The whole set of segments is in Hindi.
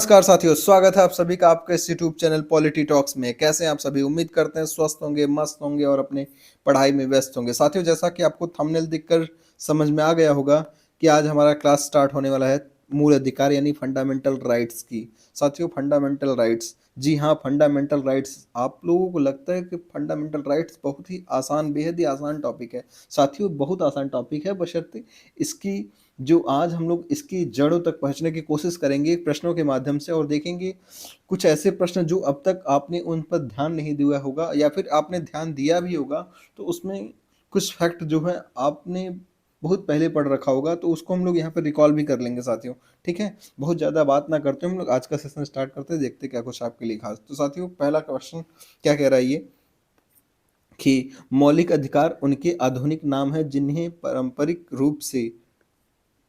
नमस्कार साथियों, स्वागत है आप सभी का आपके इस यूट्यूब चैनल पॉलिटी टॉक्स में। कैसे हैं आप सभी? उम्मीद करते हैं स्वस्थ होंगे, मस्त होंगे और अपनी पढ़ाई में व्यस्त होंगे। साथियों, जैसा कि आपको थंबनेल देखकर समझ में आ गया होगा कि आज हमारा क्लास स्टार्ट होने वाला है मूल अधिकार यानी फंडामेंटल राइट्स की। साथियों, फंडामेंटल राइट्स, जी हाँ, फंडामेंटल राइट्स। आप लोगों को लगता है कि फंडामेंटल राइट्स बहुत ही आसान, बेहद ही आसान टॉपिक है। साथियों, बहुत आसान टॉपिक है, बशर्ते इसकी जो आज हम लोग इसकी जड़ों तक पहुंचने की कोशिश करेंगे प्रश्नों के माध्यम से, और देखेंगे कुछ ऐसे प्रश्न जो अब तक आपने उन पर ध्यान नहीं दिया होगा, या फिर आपने ध्यान दिया भी होगा तो उसमें कुछ फैक्ट जो है आपने बहुत पहले पढ़ रखा होगा, तो उसको हम लोग यहाँ पर रिकॉल भी कर लेंगे साथियों। ठीक है, बहुत ज़्यादा बात ना करते हम लोग आज का सेशन स्टार्ट करते हैं, देखते क्या कुछ आपके लिए खास। तो साथियों, पहला क्वेश्चन क्या कह रहा है ये कि मौलिक अधिकार उनके आधुनिक नाम है जिन्हें पारंपरिक रूप से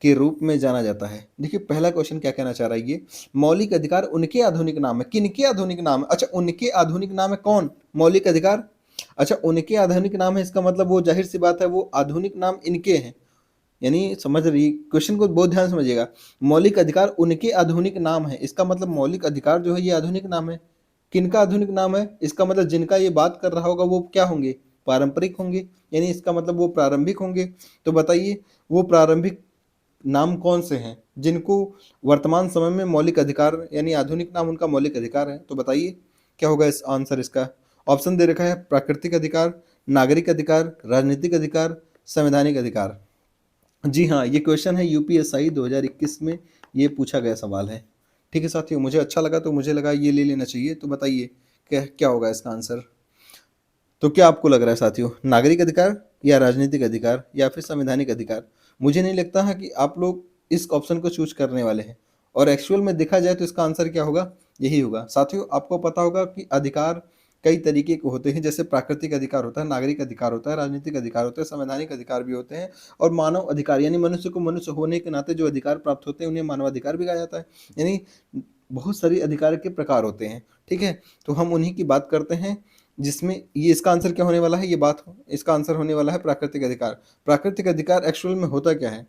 के रूप में जाना जाता है। देखिए, पहला क्वेश्चन क्या कहना चाह रहा है ये, मौलिक अधिकार उनके आधुनिक नाम है। किनके आधुनिक नाम है? अच्छा, उनके आधुनिक नाम है। कौन? मौलिक अधिकार। अच्छा, उनके आधुनिक नाम है, इसका मतलब वो जाहिर सी बात है वो आधुनिक नाम इनके हैं। यानी समझ रही क्वेश्चन को, बहुत ध्यान समझिएगा। मौलिक अधिकार उनके आधुनिक नाम है, इसका मतलब मौलिक अधिकार जो है ये आधुनिक नाम है। किनका आधुनिक नाम है? इसका मतलब जिनका ये बात कर रहा होगा वो क्या होंगे? पारंपरिक होंगे, यानी इसका मतलब वो प्रारंभिक होंगे। तो बताइए, वो प्रारंभिक नाम कौन से हैं जिनको वर्तमान समय में मौलिक अधिकार यानी आधुनिक नाम उनका मौलिक अधिकार है? तो बताइए क्या होगा इस आंसर इसका। ऑप्शन दे रखा है प्राकृतिक अधिकार, नागरिक अधिकार, राजनीतिक अधिकार, संवैधानिक अधिकार। जी हाँ, ये क्वेश्चन है यूपीएसआई 2021 में ये पूछा गया सवाल है। ठीक है साथियों, मुझे अच्छा लगा तो मुझे लगा ये ले लेना चाहिए। तो बताइए क्या क्या होगा इसका आंसर। तो क्या आपको लग रहा है साथियों, नागरिक अधिकार या राजनीतिक अधिकार या फिर संवैधानिक अधिकार? मुझे नहीं लगता है कि आप लोग इस ऑप्शन को चूज करने वाले हैं, और एक्चुअल में देखा जाए तो इसका आंसर क्या होगा? यही होगा। साथियों, आपको पता होगा कि अधिकार कई तरीके के होते हैं, जैसे प्राकृतिक अधिकार होता है, नागरिक अधिकार होता है, राजनीतिक अधिकार होता है, संवैधानिक अधिकार भी होते हैं, और मानव अधिकार यानी मनुष्य को मनुष्य होने के नाते जो अधिकार प्राप्त होते हैं उन्हें मानवाधिकार भी कहा जाता है। यानी बहुत सारी अधिकार के प्रकार होते हैं। ठीक है, तो हम उन्हीं की बात करते हैं, जिसमें ये इसका आंसर क्या होने वाला है, ये बात इसका आंसर होने वाला है प्राकृतिक अधिकार। प्राकृतिक अधिकार एक्चुअल में होता क्या है?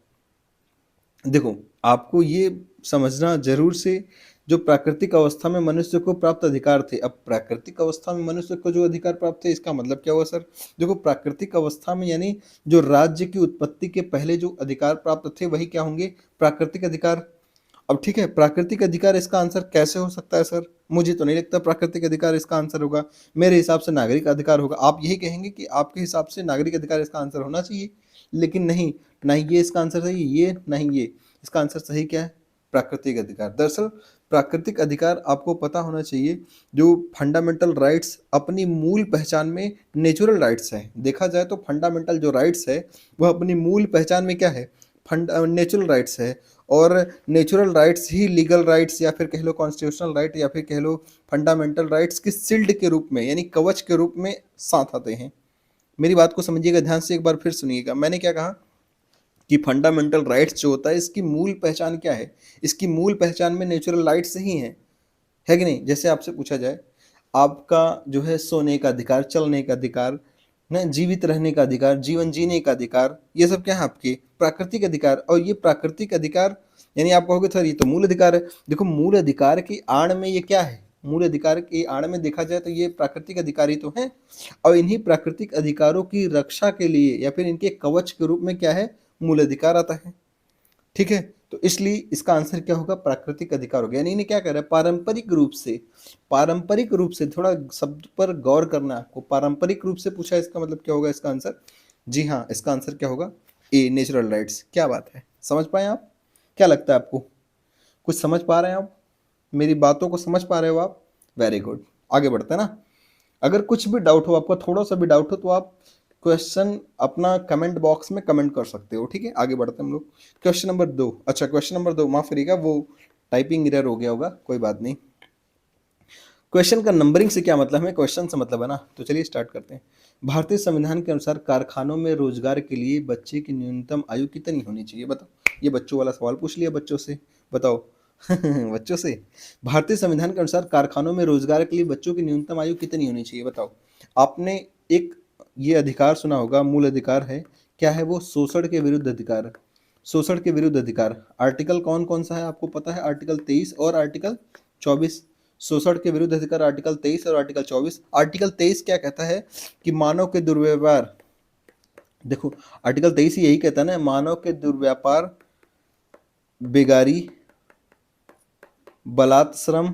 देखो, आपको ये समझना जरूर से, जो प्राकृतिक अवस्था में मनुष्य को प्राप्त अधिकार थे, अब प्राकृतिक अवस्था में मनुष्य को जो अधिकार प्राप्त थे इसका मतलब क्या हुआ सर? देखो, प्राकृतिक अवस्था में यानी जो राज्य की उत्पत्ति के पहले जो अधिकार प्राप्त थे वही क्या होंगे? प्राकृतिक अधिकार। अब ठीक है, प्राकृतिक अधिकार इसका आंसर कैसे हो सकता है सर? मुझे तो नहीं लगता प्राकृतिक अधिकार इसका आंसर होगा। मेरे हिसाब से नागरिक अधिकार होगा। आप यही कहेंगे कि आपके हिसाब से नागरिक अधिकार इसका आंसर होना चाहिए, लेकिन नहीं, ना ही ये इसका आंसर सही, ये नहीं ये। इसका आंसर सही क्या है? प्राकृतिक अधिकार। दरअसल प्राकृतिक अधिकार आपको पता होना चाहिए, जो फंडामेंटल राइट्स अपनी मूल पहचान में नेचुरल राइट्स है। देखा जाए तो फंडामेंटल जो राइट्स है वह अपनी मूल पहचान में क्या है? नेचुरल राइट्स है। और नेचुरल राइट्स ही लीगल राइट्स या फिर कह लो कॉन्स्टिट्यूशनल राइट या फिर कह लो फंडामेंटल राइट्स की शील्ड के रूप में यानी कवच के रूप में साथ आते हैं। मेरी बात को समझिएगा ध्यान से, एक बार फिर सुनिएगा। मैंने क्या कहा कि फंडामेंटल राइट्स जो होता है इसकी मूल पहचान क्या है? इसकी मूल पहचान में नेचुरल राइट्स ही है कि नहीं? जैसे आपसे पूछा जाए, आपका जो है सोने का अधिकार, चलने का अधिकार, ना जीवित रहने का अधिकार, जीवन जीने का अधिकार, ये सब क्या है? आपके प्राकृतिक अधिकार। और ये प्राकृतिक अधिकार यानी आप कहोगे सर ये तो मूल अधिकार है। देखो, मूल अधिकार की आड़ में ये क्या है? मूल अधिकार की आड़ में देखा जाए तो ये प्राकृतिक अधिकार ही तो है, और इन्हीं प्राकृतिक अधिकारों की रक्षा के लिए या फिर इनके कवच के रूप में क्या है? मूल अधिकार आता है। ठीक है, तो इसलिए इसका आंसर क्या होगा? प्राकृतिक अधिकार हो गया। यानी इन्हें क्या कह रहा है? पारंपरिक रूप से। पारंपरिक रूप से, थोड़ा शब्द पर गौर करना है आपको। पारंपरिक रूप से पूछा है, इसका मतलब क्या होगा इसका आंसर? जी हाँ, इसका आंसर क्या होगा? ए, नेचुरल राइट्स। क्या बात है, समझ पाए आप? क्या लगता है आपको, कुछ समझ पा रहे हैं आप? मेरी बातों को समझ पा रहे हो आप? वेरी गुड, आगे बढ़ते हैं ना। अगर कुछ भी डाउट हो आपका, थोड़ा सा भी डाउट हो, तो आप क्वेश्चन अपना कमेंट बॉक्स में कमेंट कर सकते हो। ठीक है, आगे बढ़ते हैं हम लोग। Question number 2। अच्छा, क्वेश्चन नंबर 2 माफ करिएगा, वो टाइपिंग एरर हो गया होगा, कोई बात नहीं। क्वेश्चन का नंबरिंग से क्या मतलब है? क्वेश्चन से मतलब है ना। तो चलिए स्टार्ट करते हैं। भारतीय संविधान के अनुसार कारखानों में रोजगार के लिए बच्चे की न्यूनतम आयु कितनी होनी चाहिए? बताओ। ये बच्चों वाला सवाल पूछ लिया बच्चों से, बताओ। बच्चों से। भारतीय संविधान के अनुसार कारखानों में रोजगार के लिए बच्चों की न्यूनतम आयु कितनी होनी चाहिए? बताओ। आपने एक ये अधिकार सुना होगा, मूल अधिकार है। क्या है वो? शोषण के विरुद्ध अधिकार। शोषण के विरुद्ध अधिकार, आर्टिकल कौन कौन सा है आपको पता है? आर्टिकल 23 और आर्टिकल 24। शोषण के विरुद्ध अधिकार आर्टिकल 23 और आर्टिकल 24। आर्टिकल 23 क्या कहता है कि मानव के दुर्व्यवहार, देखो आर्टिकल 23 यही कहता है ना, मानव के दुर्व्यापार, बेगारी, बलात् श्रम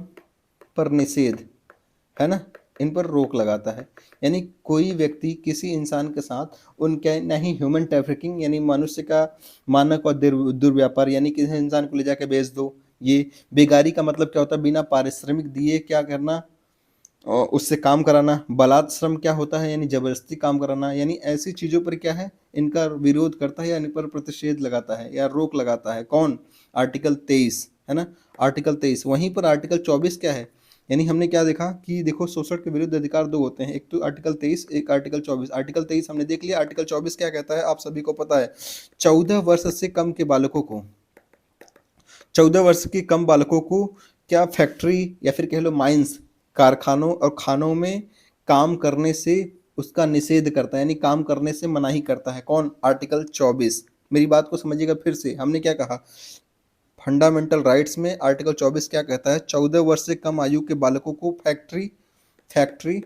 पर निषेध, है ना, इन पर रोक लगाता है। यानी कोई व्यक्ति किसी इंसान के साथ उनके नहीं ह्यूमन ट्रैफिकिंग यानी मनुष्य का मानव का दुर्व्यापार यानी किसी इंसान को ले जाके बेच दो। ये बेगारी का मतलब क्या होता है? बिना पारिश्रमिक दिए क्या करना और उससे काम कराना। बलात् श्रम क्या होता है? यानी जबरदस्ती काम कराना। यानी ऐसी चीजों पर क्या है, इनका विरोध करता है या इन पर प्रतिषेध लगाता है या रोक लगाता है। कौन? आर्टिकल 23, है ना, आर्टिकल 23। वहीं पर आर्टिकल 24 क्या है? यानी हमने क्या देखा कि देखो शोषण के विरुद्ध अधिकार दो होते हैं, एक तो आर्टिकल 23, एक आर्टिकल 24। आर्टिकल 23 हमने देख लिया। आर्टिकल 24 क्या कहता है आप सभी को पता है? 14 वर्ष से कम के बालकों को, 14 वर्ष के कम बालकों को क्या फैक्ट्री या फिर कह लो माइंस, कारखानों और खानों में काम करने से उसका निषेध करता है, यानी काम करने से मनाही करता है। कौन? आर्टिकल 24। मेरी बात को समझिएगा फिर से, हमने क्या कहा? फंडामेंटल राइट्स में आर्टिकल 24 क्या कहता है? 14 वर्ष से कम आयु के बालकों को फैक्ट्री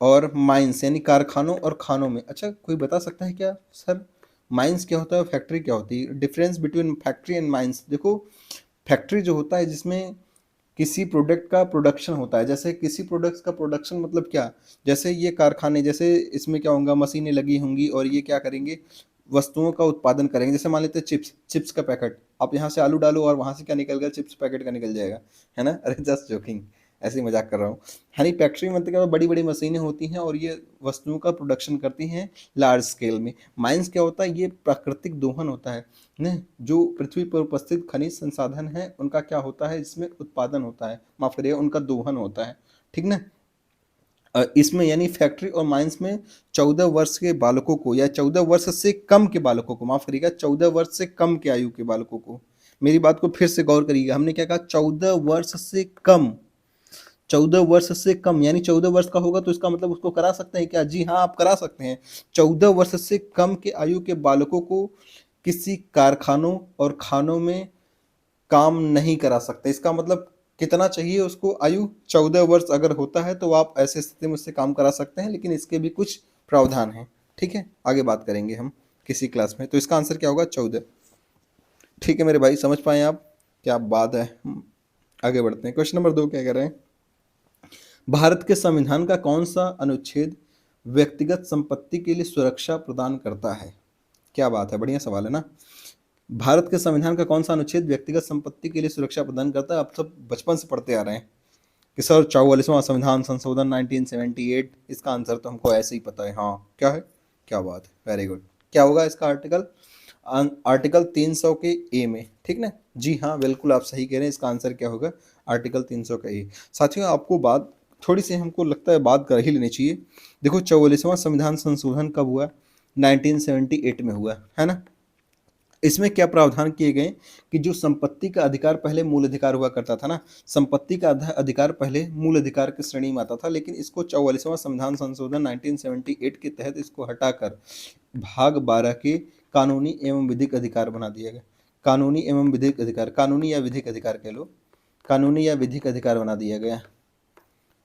और माइंस यानी कारखानों और खानों में। अच्छा कोई बता सकता है क्या सर माइंस क्या होता है और फैक्ट्री क्या होती है? Difference between factory and mines. देखो फैक्ट्री जो होता है जिसमें किसी प्रोडक्ट का प्रोडक्शन होता है, जैसे किसी प्रोडक्ट्स का प्रोडक्शन मतलब क्या, जैसे ये कारखाने, जैसे इसमें क्या होगा, मशीनें लगी होंगी और ये क्या करेंगे, वस्तुओं का उत्पादन करेंगे। जैसे मान लेते हैं चिप्स का पैकेट, आप यहाँ से आलू डालो और वहाँ से क्या निकल गया? चिप्स पैकेट का निकल जाएगा, है ना। अरे जस्ट जोकिंग, ऐसे ही मजाक कर रहा हूँ। यानी फैक्ट्री मतलब क्या, बड़ी बड़ी मशीनें होती हैं और ये वस्तुओं का प्रोडक्शन करती हैं लार्ज स्केल में। माइंस क्या होता है? ये प्राकृतिक दोहन होता है ना, जो पृथ्वी पर उपस्थित खनिज संसाधन है उनका क्या होता है, इसमें उत्पादन होता है, माफ करिए उनका दोहन होता है, ठीक ना। इसमें यानी फैक्ट्री और माइंस में 14 वर्ष के बालकों को या 14 वर्ष से कम के बालकों को, माफ करिएगा 14 वर्ष से कम के आयु के बालकों को, मेरी बात को फिर से गौर करिएगा, हमने क्या कहा? 14 वर्ष से कम, 14 वर्ष से कम यानी 14 वर्ष का होगा तो इसका मतलब उसको करा सकते हैं क्या? जी हाँ आप करा सकते हैं। 14 वर्ष से कम के आयु के बालकों को किसी कारखानों और खानों में काम नहीं करा सकते। इसका मतलब कितना चाहिए उसको आयु? 14 वर्ष अगर होता है तो आप ऐसे स्थिति में उससे काम करा सकते हैं, लेकिन इसके भी कुछ प्रावधान हैं, ठीक है, आगे बात करेंगे हम किसी क्लास में। तो इसका आंसर क्या होगा? 14। ठीक है मेरे भाई, समझ पाए आप? क्या बात है। आगे बढ़ते हैं। क्वेश्चन नंबर 2 क्या कह रहे हैं? भारत के संविधान का कौन सा अनुच्छेद व्यक्तिगत संपत्ति के लिए सुरक्षा प्रदान करता है? क्या बात है, बढ़िया सवाल है ना। भारत के संविधान का कौन सा अनुच्छेद व्यक्तिगत संपत्ति के लिए सुरक्षा प्रदान करता है? आप सब बचपन से पढ़ते आ रहे हैं कि सर 44वां संविधान संशोधन 1978। इसका आंसर तो हमको ऐसे ही पता है। हाँ क्या है, क्या बात है, वेरी गुड। क्या होगा इसका आर्टिकल? आर्टिकल 300 के ए में, ठीक ना। जी हाँ बिल्कुल आप सही कह रहे हैं, इसका आंसर क्या होगा? आर्टिकल 300 का ए। साथियों आपको बात थोड़ी सी हमको लगता है बात कर ही लेनी चाहिए। देखो 44वां संविधान संशोधन कब हुआ? 1978 में हुआ, है ना। इसमें क्या प्रावधान किए गए कि जो संपत्ति का अधिकार पहले मूल अधिकार हुआ करता था ना, संपत्ति का अधिकार पहले मूल अधिकार की श्रेणी में आता था, लेकिन इसको 44वां संविधान संशोधन 1978 के तहत इसको हटाकर भाग 12 के कानूनी एवं विधिक अधिकार बना दिया गया। कानूनी एवं विधिक अधिकार, कानूनी या विधिक अधिकार कह लो, कानूनी या विधिक अधिकार बना दिया गया।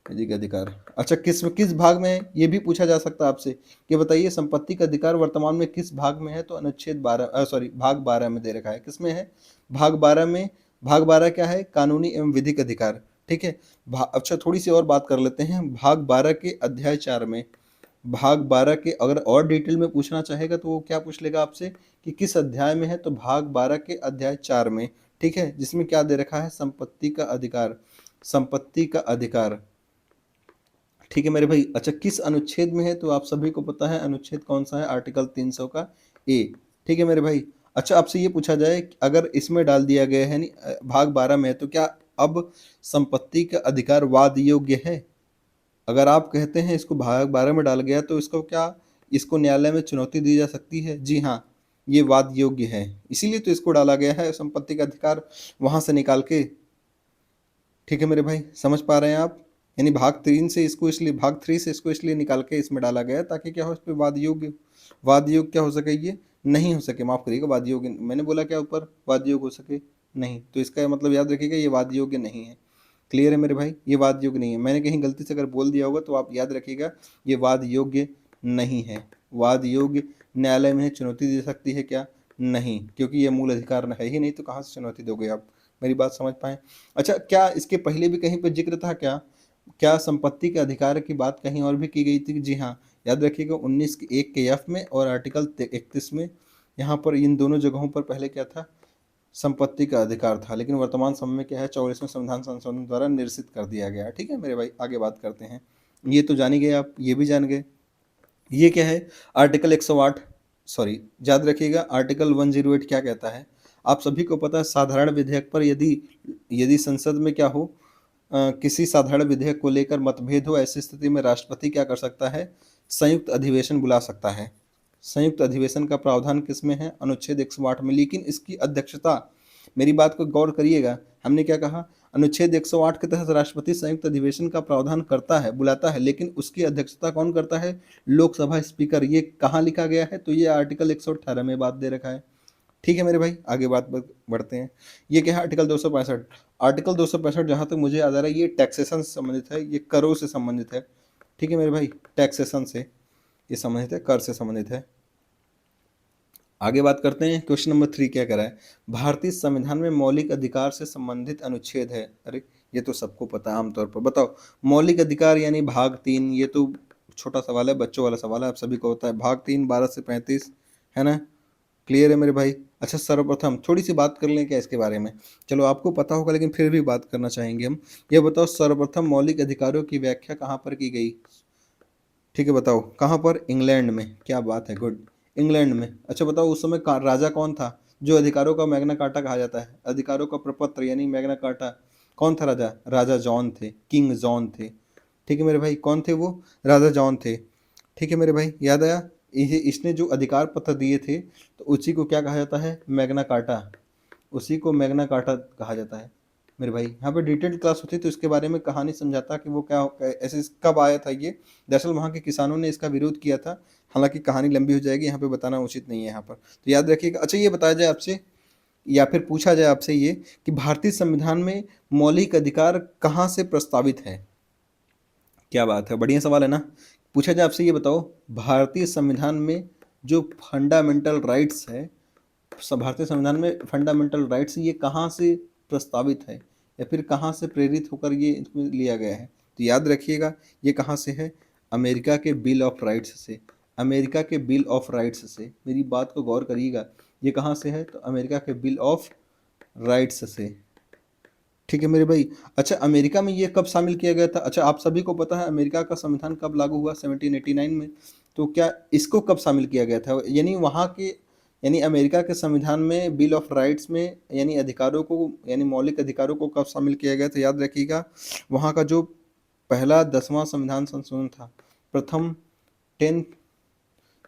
विधिक अधिकार, अच्छा किस भाग में है ये भी पूछा जा सकता है आपसे कि बताइए संपत्ति का अधिकार वर्तमान में किस भाग में है? तो अनुच्छेद 12 सॉरी भाग 12 में दे रखा है। किसमें है? भाग 12 में। भाग 12 क्या है? कानूनी एवं विधिक अधिकार, ठीक है। अच्छा थोड़ी सी और बात कर लेते हैं भाग 12 के अध्याय 4 में। भाग 12 के अगर और डिटेल में पूछना चाहेगा तो वो क्या पूछ लेगा आपसे कि किस अध्याय में है? तो भाग 12 के अध्याय 4 में, ठीक है, जिसमें क्या दे रखा है? संपत्ति का अधिकार, संपत्ति का अधिकार, ठीक है मेरे भाई। अच्छा किस अनुच्छेद में है? तो आप सभी को पता है अनुच्छेद कौन सा है? आर्टिकल 300 का ए, ठीक है मेरे भाई। अच्छा आपसे ये पूछा जाए कि अगर इसमें डाल दिया गया है भाग 12 में है तो क्या अब संपत्ति का अधिकार वाद योग्य है? अगर आप कहते हैं इसको भाग 12 में डाल गया तो इसको क्या, इसको न्यायालय में चुनौती दी जा सकती है? जी हाँ ये वाद योग्य है, इसीलिए तो इसको डाला गया है संपत्ति का अधिकार वहां से निकाल के, ठीक है मेरे भाई, समझ पा रहे हैं आप? यानी भाग 3 से इसको इसलिए, भाग 3 से इसको इसलिए निकाल के इसमें डाला गया ताकि क्या हो, इस पर वाद योग्य क्या हो सके, ये नहीं हो सके, माफ करिएगा, वाद योग्य, मैंने बोला क्या ऊपर, वाद योग्य हो सके नहीं, तो इसका मतलब याद रखिएगा ये वाद योग्य नहीं है। क्लियर है मेरे भाई, ये वाद योग्य नहीं है। मैंने कहीं गलती से अगर बोल दिया होगा तो आप याद रखिएगा ये वाद योग्य नहीं है। वाद योग्य न्यायालय में चुनौती दे सकती है क्या, नहीं, क्योंकि ये मूल अधिकार है ही नहीं, तो कहाँ से चुनौती दोगे आप, मेरी बात समझ पाए। अच्छा, क्या इसके पहले भी कहीं पर जिक्र था क्या, क्या संपत्ति के अधिकार की बात कहीं और भी की गई थी, जी हाँ, याद रखिएगा 19(1) के एफ में और आर्टिकल 31 में, यहाँ पर इन दोनों जगहों पर पहले क्या था, संपत्ति का अधिकार था, लेकिन वर्तमान समय में क्या है, 44वें संविधान संशोधन द्वारा निरसित कर दिया गया है। ठीक है मेरे भाई, आगे बात करते हैं। ये तो जान ही गए आप, ये भी जान गए। ये क्या है, आर्टिकल 108, सॉरी याद रखिएगा आर्टिकल 108 क्या कहता है, आप सभी को पता है, साधारण विधेयक पर यदि यदि संसद में क्या हो, किसी साधारण विधेयक को लेकर मतभेद हो, ऐसी स्थिति में राष्ट्रपति क्या कर सकता है, संयुक्त अधिवेशन बुला सकता है। संयुक्त अधिवेशन का प्रावधान किसमें है, अनुच्छेद 108 में, लेकिन इसकी अध्यक्षता, मेरी बात को गौर करिएगा, हमने क्या कहा, अनुच्छेद 108 के तहत राष्ट्रपति संयुक्त अधिवेशन का प्रावधान करता है, बुलाता है, लेकिन उसकी अध्यक्षता कौन करता है, लोकसभा स्पीकर। ये कहाँ लिखा गया है, तो ये आर्टिकल 118 में बात दे रखा है। ठीक है मेरे भाई, आगे बात बढ़ते हैं। ये क्या है, आर्टिकल 265, आर्टिकल 265 जहाँ तक मुझे याद आ रहा है ये टैक्सेशन से संबंधित है, ये करों से संबंधित है। ठीक है मेरे भाई, टैक्सेशन से ये संबंधित है, कर से संबंधित है। आगे बात करते हैं, क्वेश्चन नंबर 3 क्या करा है, भारतीय संविधान में मौलिक अधिकार से संबंधित अनुच्छेद है। अरे ये तो सबको पता है आमतौर पर, बताओ मौलिक अधिकार यानी भाग 3, ये तो छोटा सवाल है, बच्चों वाला सवाल है, आप सभी को होता है, भाग 3 12 से 35 है ना, क्लियर है मेरे भाई। अच्छा, सर्वप्रथम थोड़ी सी बात कर लें क्या इसके बारे में, चलो आपको पता होगा लेकिन फिर भी बात करना चाहेंगे हम। ये बताओ सर्वप्रथम मौलिक अधिकारों की व्याख्या कहाँ पर की गई, ठीक है बताओ कहाँ पर, इंग्लैंड में, क्या बात है, गुड, इंग्लैंड में। अच्छा बताओ उस समय राजा कौन था, जो अधिकारों का मैग्ना कार्टा कहा जाता है, अधिकारों का प्रपत्र यानी मैग्ना कार्टा, कौन था राजा, राजा जॉन थे, किंग जॉन थे। ठीक है मेरे भाई, कौन थे वो, राजा जॉन थे। ठीक है मेरे भाई, याद आया, इसने जो अधिकार पत्र दिए थे तो उसी को क्या कहा जाता है, मैग्ना कार्टा, उसी को मैग्ना कार्टा कहा जाता है। मेरे भाई यहाँ पे डिटेल्ड क्लास होती तो इसके बारे में कहानी समझाता कि वो क्या ऐसे कब आया था ये, दरअसल वहाँ के किसानों ने इसका विरोध किया था, हालांकि कहानी लंबी हो जाएगी, यहाँ पे बताना उचित नहीं है यहाँ पर, तो याद रखिएगा। अच्छा ये बताया जाए आपसे या फिर पूछा जाए आपसे ये कि भारतीय संविधान में मौलिक अधिकार कहाँ से प्रस्तावित है, क्या बात है, बढ़िया सवाल है ना। पूछा जाए आपसे, ये बताओ भारतीय संविधान में जो फंडामेंटल राइट्स है, भारतीय संविधान में फंडामेंटल राइट्स ये कहाँ से प्रस्तावित है या फिर कहाँ से प्रेरित होकर ये इसमें लिया गया है, तो याद रखिएगा ये कहाँ से है, अमेरिका के बिल ऑफ राइट्स से, अमेरिका के बिल ऑफ राइट्स से, मेरी बात को गौर करिएगा, ये कहाँ से है, तो अमेरिका के बिल ऑफ राइट्स से। ठीक है मेरे भाई। अच्छा अमेरिका में ये कब शामिल किया गया था, अच्छा आप सभी को पता है अमेरिका का संविधान कब लागू हुआ, 1789 में, तो क्या इसको कब शामिल किया गया था, यानी वहाँ के, यानी अमेरिका के संविधान में बिल ऑफ राइट्स में यानी अधिकारों को, यानी मौलिक अधिकारों को कब शामिल किया गया था, याद रखिएगा वहाँ का जो पहला 10वां संविधान संशोधन था, प्रथम 10th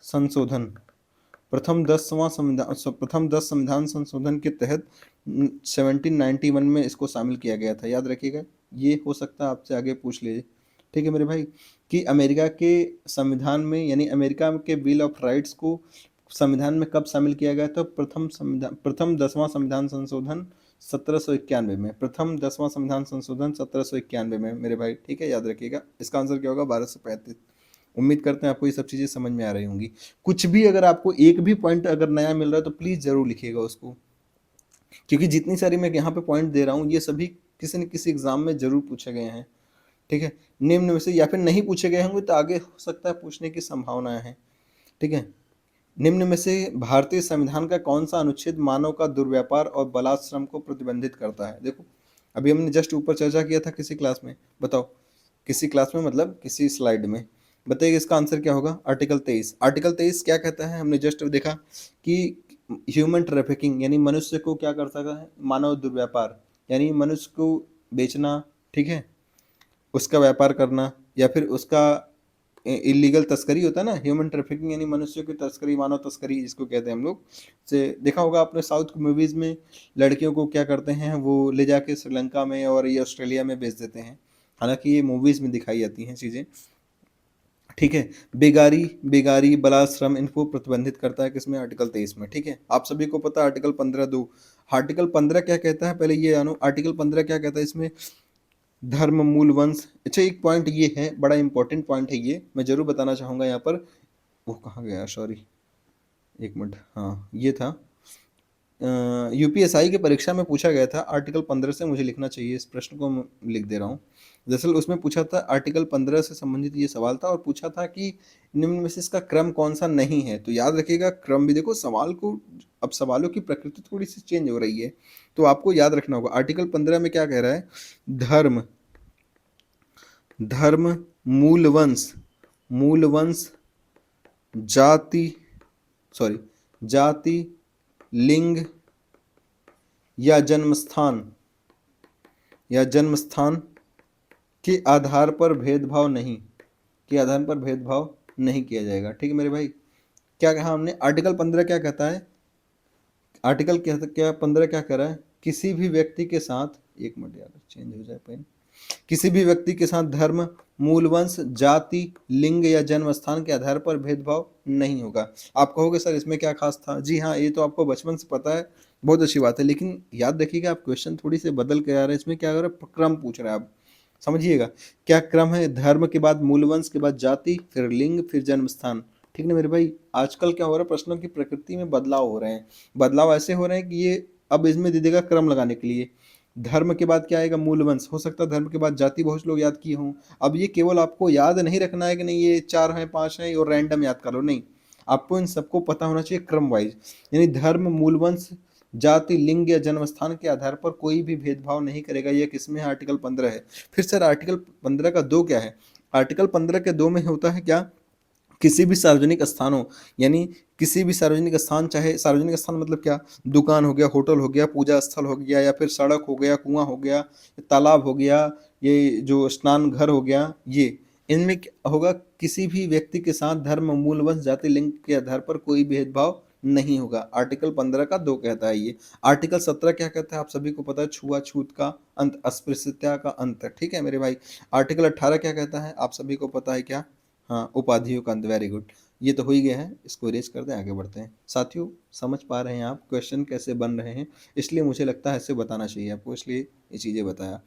संशोधन, प्रथम 10 संविधान संशोधन के तहत 1791 में इसको शामिल किया गया था, याद रखिएगा। ये हो सकता है आपसे आगे पूछ लीजिए। ठीक है मेरे भाई, कि अमेरिका के संविधान में यानी अमेरिका के बिल ऑफ राइट्स को संविधान में कब शामिल किया गया था, प्रथम 10वां संविधान संशोधन 1791 में, प्रथम 10वां संविधान संशोधन 1791 में मेरे भाई। ठीक है याद रखिएगा, इसका आंसर क्या होगा, 12 से 35। उम्मीद करते हैं आपको ये सब चीज़ें समझ में आ रही होंगी। कुछ भी अगर आपको एक भी पॉइंट अगर नया मिल रहा है तो प्लीज़ ज़रूर लिखिएगा उसको, क्योंकि जितनी सारी मैं यहाँ पे पॉइंट दे रहा हूँ ये सभी किसी न किसी एग्जाम में जरूर पूछे गए हैं। ठीक है, निम्न में से, या फिर नहीं पूछे गए होंगे तो आगे हो सकता है पूछने की संभावनाएं हैं। ठीक है, निम्न में से भारतीय संविधान का कौन सा अनुच्छेद मानव का दुर्व्यापार और बलात्श्रम को प्रतिबंधित करता है, देखो अभी हमने जस्ट ऊपर चर्चा किया था किसी क्लास में, बताओ किसी क्लास में मतलब किसी स्लाइड में, बताइए इसका आंसर क्या होगा, आर्टिकल 23। आर्टिकल 23 क्या कहता है, हमने जस्ट देखा कि ह्यूमन ट्रैफिकिंग यानी मनुष्य को क्या कर सकता है, मानव दुर्व्यापार यानी मनुष्य को बेचना, ठीक है, उसका व्यापार करना या फिर उसका इलीगल तस्करी होता है ना, ह्यूमन ट्रैफिकिंग यानी मनुष्यों की तस्करी, मानव तस्करी जिसको कहते हैं हम लोग, से देखा होगा आपने साउथ की मूवीज़ में लड़कियों को क्या करते हैं, वो ले जाके श्रीलंका में और ये ऑस्ट्रेलिया में बेच देते हैं, हालांकि ये मूवीज़ में दिखाई जाती हैं चीज़ें। ठीक है। बेगारी बेगारी बाल श्रम इनको प्रतिबंधित करता है किसमें, आर्टिकल 23 में। ठीक है, आप सभी को पता है आर्टिकल 15(2). आर्टिकल 15 क्या कहता है, पहले ये जानो आर्टिकल 15 क्या कहता है इसमें, धर्म मूल वंश। अच्छा, एक पॉइंट ये है, बड़ा इंपॉर्टेंट पॉइंट है ये, मैं जरूर बताना चाहूंगा यहाँ पर। वो कहाँ गया, सॉरी एक मिनट, हाँ ये था, यूपीएसआई की परीक्षा में पूछा गया था आर्टिकल 15 से, मुझे लिखना चाहिए इस प्रश्न को, मैं लिख दे रहा हूँ। दरअसल उसमें पूछा था आर्टिकल 15 से संबंधित ये सवाल था, और पूछा था कि निम्न में से इसका क्रम कौन सा नहीं है। तो याद रखिएगा क्रम भी, देखो सवाल को, अब सवालों की प्रकृति थोड़ी सी चेंज हो रही है, तो आपको याद रखना होगा। आर्टिकल 15 में क्या कह रहा है, धर्म धर्म मूल वंश जाति लिंग या जन्म स्थान के आधार पर भेदभाव नहीं किया जाएगा। ठीक है मेरे भाई, क्या कहा हमने, आर्टिकल 15 क्या कहता है, आर्टिकल क्या 15 क्या कह रहा है, किसी भी व्यक्ति के साथ, एक मिनट यार चेंज हो जाए पेन, किसी भी व्यक्ति के साथ धर्म मूल वंश जाति लिंग या जन्म स्थान के आधार पर भेदभाव नहीं होगा। आप कहोगे सर इसमें क्या खास था, जी हाँ ये तो आपको बचपन से पता है, बहुत अच्छी बात है, लेकिन याद रखिएगा आप क्वेश्चन थोड़ी से बदल के आ रहे हैं। इसमें क्या कर रहा है, क्रम पूछ रहा है, आप समझिएगा क्या क्रम है, धर्म के बाद मूल वंश के बाद जाति, फिर लिंग, फिर जन्म स्थान। ठीक है मेरे भाई, आजकल क्या हो रहा है, प्रश्नों की प्रकृति में बदलाव हो रहे हैं, बदलाव ऐसे हो रहे हैं कि ये अब इसमें दे देगा क्रम लगाने के लिए, धर्म के बाद क्या आएगा, मूल वंश, हो सकता है धर्म के बाद जाति बहुत लोग याद किए हों। अब ये केवल आपको याद नहीं रखना है कि नहीं ये 4 हैं 5 हैं और रैंडम याद कर लो, नहीं, आपको इन सबको पता होना चाहिए क्रम वाइज। यानी धर्म मूल वंश जाति लिंग या जन्म स्थान के आधार पर कोई भी भेदभाव नहीं करेगा, यह किसमें है, आर्टिकल 15 है। फिर सर आर्टिकल 15 का 2 क्या है, आर्टिकल 15 के 2 में होता है क्या, किसी भी सार्वजनिक स्थानों, यानी किसी भी सार्वजनिक स्थान, चाहे सार्वजनिक स्थान मतलब क्या, दुकान हो गया, होटल हो गया, पूजा स्थल हो गया, या फिर सड़क हो गया, कुआं हो गया, तालाब हो गया, ये जो स्नान घर हो गया, ये इनमें क्या होगा, किसी भी व्यक्ति के साथ धर्म मूल वंश जाति लिंग के आधार पर कोई भेदभाव नहीं होगा। आर्टिकल 15 का 2 कहता है ये। आर्टिकल 17 क्या कहता है, आप सभी को पता है, छुआछूत का अंत, अस्पृश्यता का अंत। ठीक है मेरे भाई, आर्टिकल 18 क्या कहता है, आप सभी को पता है क्या, हाँ उपाधियों का अंत, वेरी गुड। ये तो हो ही गया है, इसको इरेज करते हैं, आगे बढ़ते हैं। साथियों समझ पा रहे हैं आप क्वेश्चन कैसे बन रहे हैं, इसलिए मुझे लगता है ऐसे बताना चाहिए आपको, इसलिए ये चीज़ें बताया।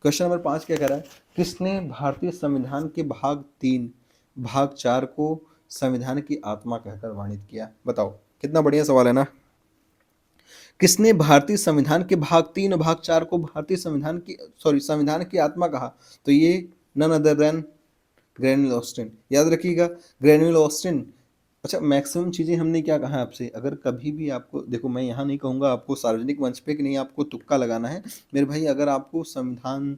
क्वेश्चन नंबर 5 क्या कह रहा है, किसने भारतीय संविधान के भाग 3 भाग 4 को संविधान की आत्मा कहकर वर्णित किया, बताओ, कितना बढ़िया सवाल है ना। किसने भारतीय संविधान के भाग 3 और भाग 4 को भारतीय संविधान की आत्मा कहा, तो ये नन अदर देन ग्रैन्युल ऑस्टिन, याद रखिएगा ग्रैन्युल ऑस्टिन। अच्छा, मैक्सिमम चीज़ें हमने क्या कहा है आपसे, अगर कभी भी आपको, देखो मैं यहाँ नहीं कहूँगा आपको सार्वजनिक मंच पे कि नहीं आपको तुक्का लगाना है मेरे भाई, अगर आपको संविधान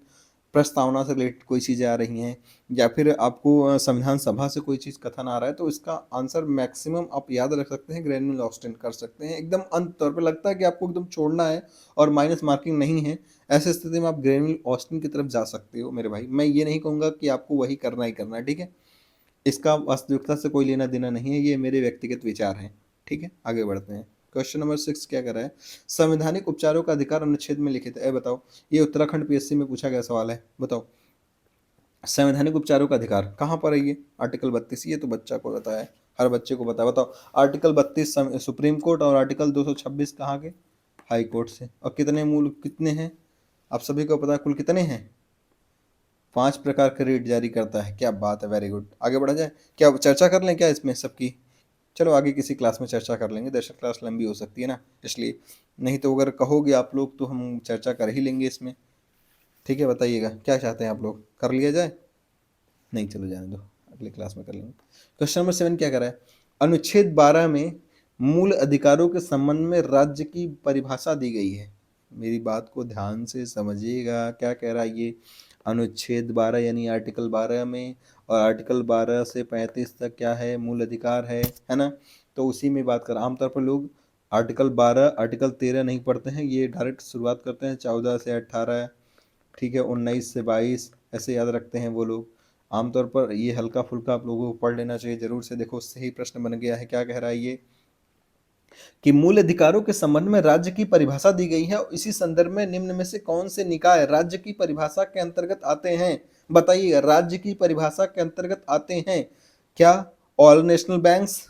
प्रस्तावना से रिलेटेड कोई चीज़ें आ रही हैं, या फिर आपको संविधान सभा से कोई चीज़ कथन आ रहा है, तो इसका आंसर मैक्सिमम आप याद रख सकते हैं, ग्रैन्युल ऑस्टिन कर सकते हैं, एकदम अंत तौर पे लगता है कि आपको एकदम छोड़ना है और माइनस मार्किंग नहीं है, ऐसे स्थिति में आप ग्रैन्युल ऑस्टिन की तरफ जा सकते हो मेरे भाई। मैं ये नहीं कहूँगा कि आपको वही करना ही करना है, ठीक है, इसका वास्तविकता से कोई लेना देना नहीं है, ये मेरे व्यक्तिगत विचार हैं। ठीक है, आगे बढ़ते हैं। क्वेश्चन नंबर 6 क्या कर रहा है, संवैधानिक उपचारों का अधिकार अनुच्छेद में लिखित है, बताओ, ये उत्तराखंड पीएससी में पूछा गया सवाल है, बताओ संवैधानिक उपचारों का अधिकार कहाँ पर है, ये आर्टिकल 32, ये तो बच्चा को पता है, हर बच्चे को पता है, बताओ आर्टिकल 32 सुप्रीम कोर्ट और आर्टिकल 226 कहाँ के, हाई कोर्ट से, और कितने हैं, आप सभी को पता है कुल कितने हैं, 5 प्रकार के रेट जारी करता है, क्या बात है, वेरी गुड। आगे बढ़ा जाए, क्या चर्चा कर लें क्या इसमें सबकी, चलो आगे किसी क्लास में चर्चा कर लेंगे, दर्शक क्लास लंबी हो सकती है ना, इसलिए, नहीं तो अगर कहोगे आप लोग तो हम चर्चा कर ही लेंगे इसमें। ठीक है, बताइएगा क्या चाहते हैं आप लोग, कर लिया जाए, नहीं चलो जाने दो, अगली क्लास में कर लेंगे। क्वेश्चन नंबर 7 क्या कर रहा है, अनुच्छेद 12 में मूल अधिकारों के संबंध में राज्य की परिभाषा दी गई है, मेरी बात को ध्यान से समझिएगा, क्या कह रहा है ये, अनुच्छेद 12 यानी आर्टिकल 12 में, और आर्टिकल 12 से 35 तक क्या है, मूल अधिकार है ना, तो उसी में बात कर, आमतौर पर लोग आर्टिकल 12 आर्टिकल 13 नहीं पढ़ते हैं, ये डायरेक्ट शुरुआत करते हैं 14 से 18, ठीक है 19 से 22 ऐसे याद रखते हैं वो लोग, आमतौर पर ये हल्का फुल्का आप लोगों को पढ़ लेना चाहिए जरूर से। देखो सही प्रश्न बन गया है, क्या कह रहा है ये, कि मूल अधिकारों के संबंध में राज्य की परिभाषा दी गई है, और इसी संदर्भ में निम्न में से कौन से निकाय राज्य की परिभाषा के अंतर्गत आते हैं, बताइए राज्य की परिभाषा के अंतर्गत आते हैं, क्या ऑल नेशनल बैंक्स,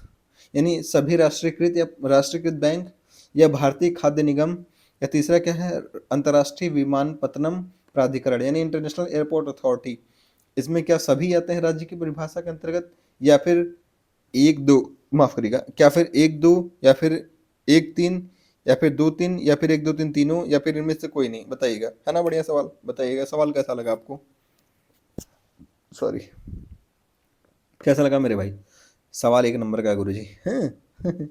यानी सभी राष्ट्रीयकृत या राष्ट्रीयकृत बैंक, या भारतीय खाद्य निगम, या तीसरा क्या है अंतर्राष्ट्रीय विमानपत्तनम प्राधिकरण यानी इंटरनेशनल एयरपोर्ट अथॉरिटी। इसमें क्या सभी आते हैं राज्य की परिभाषा के अंतर्गत, या फिर एक दो, माफ करिएगा, क्या फिर एक दो, या फिर एक तीन, या फिर दो तीन, या फिर एक दो तीन तीनों, या फिर इनमें से कोई नहीं? बताइएगा, है ना बढ़िया सवाल? बताइएगा सवाल कैसा लगा आपको, सॉरी कैसा लगा मेरे भाई? सवाल एक नंबर का गुरुजी हैं।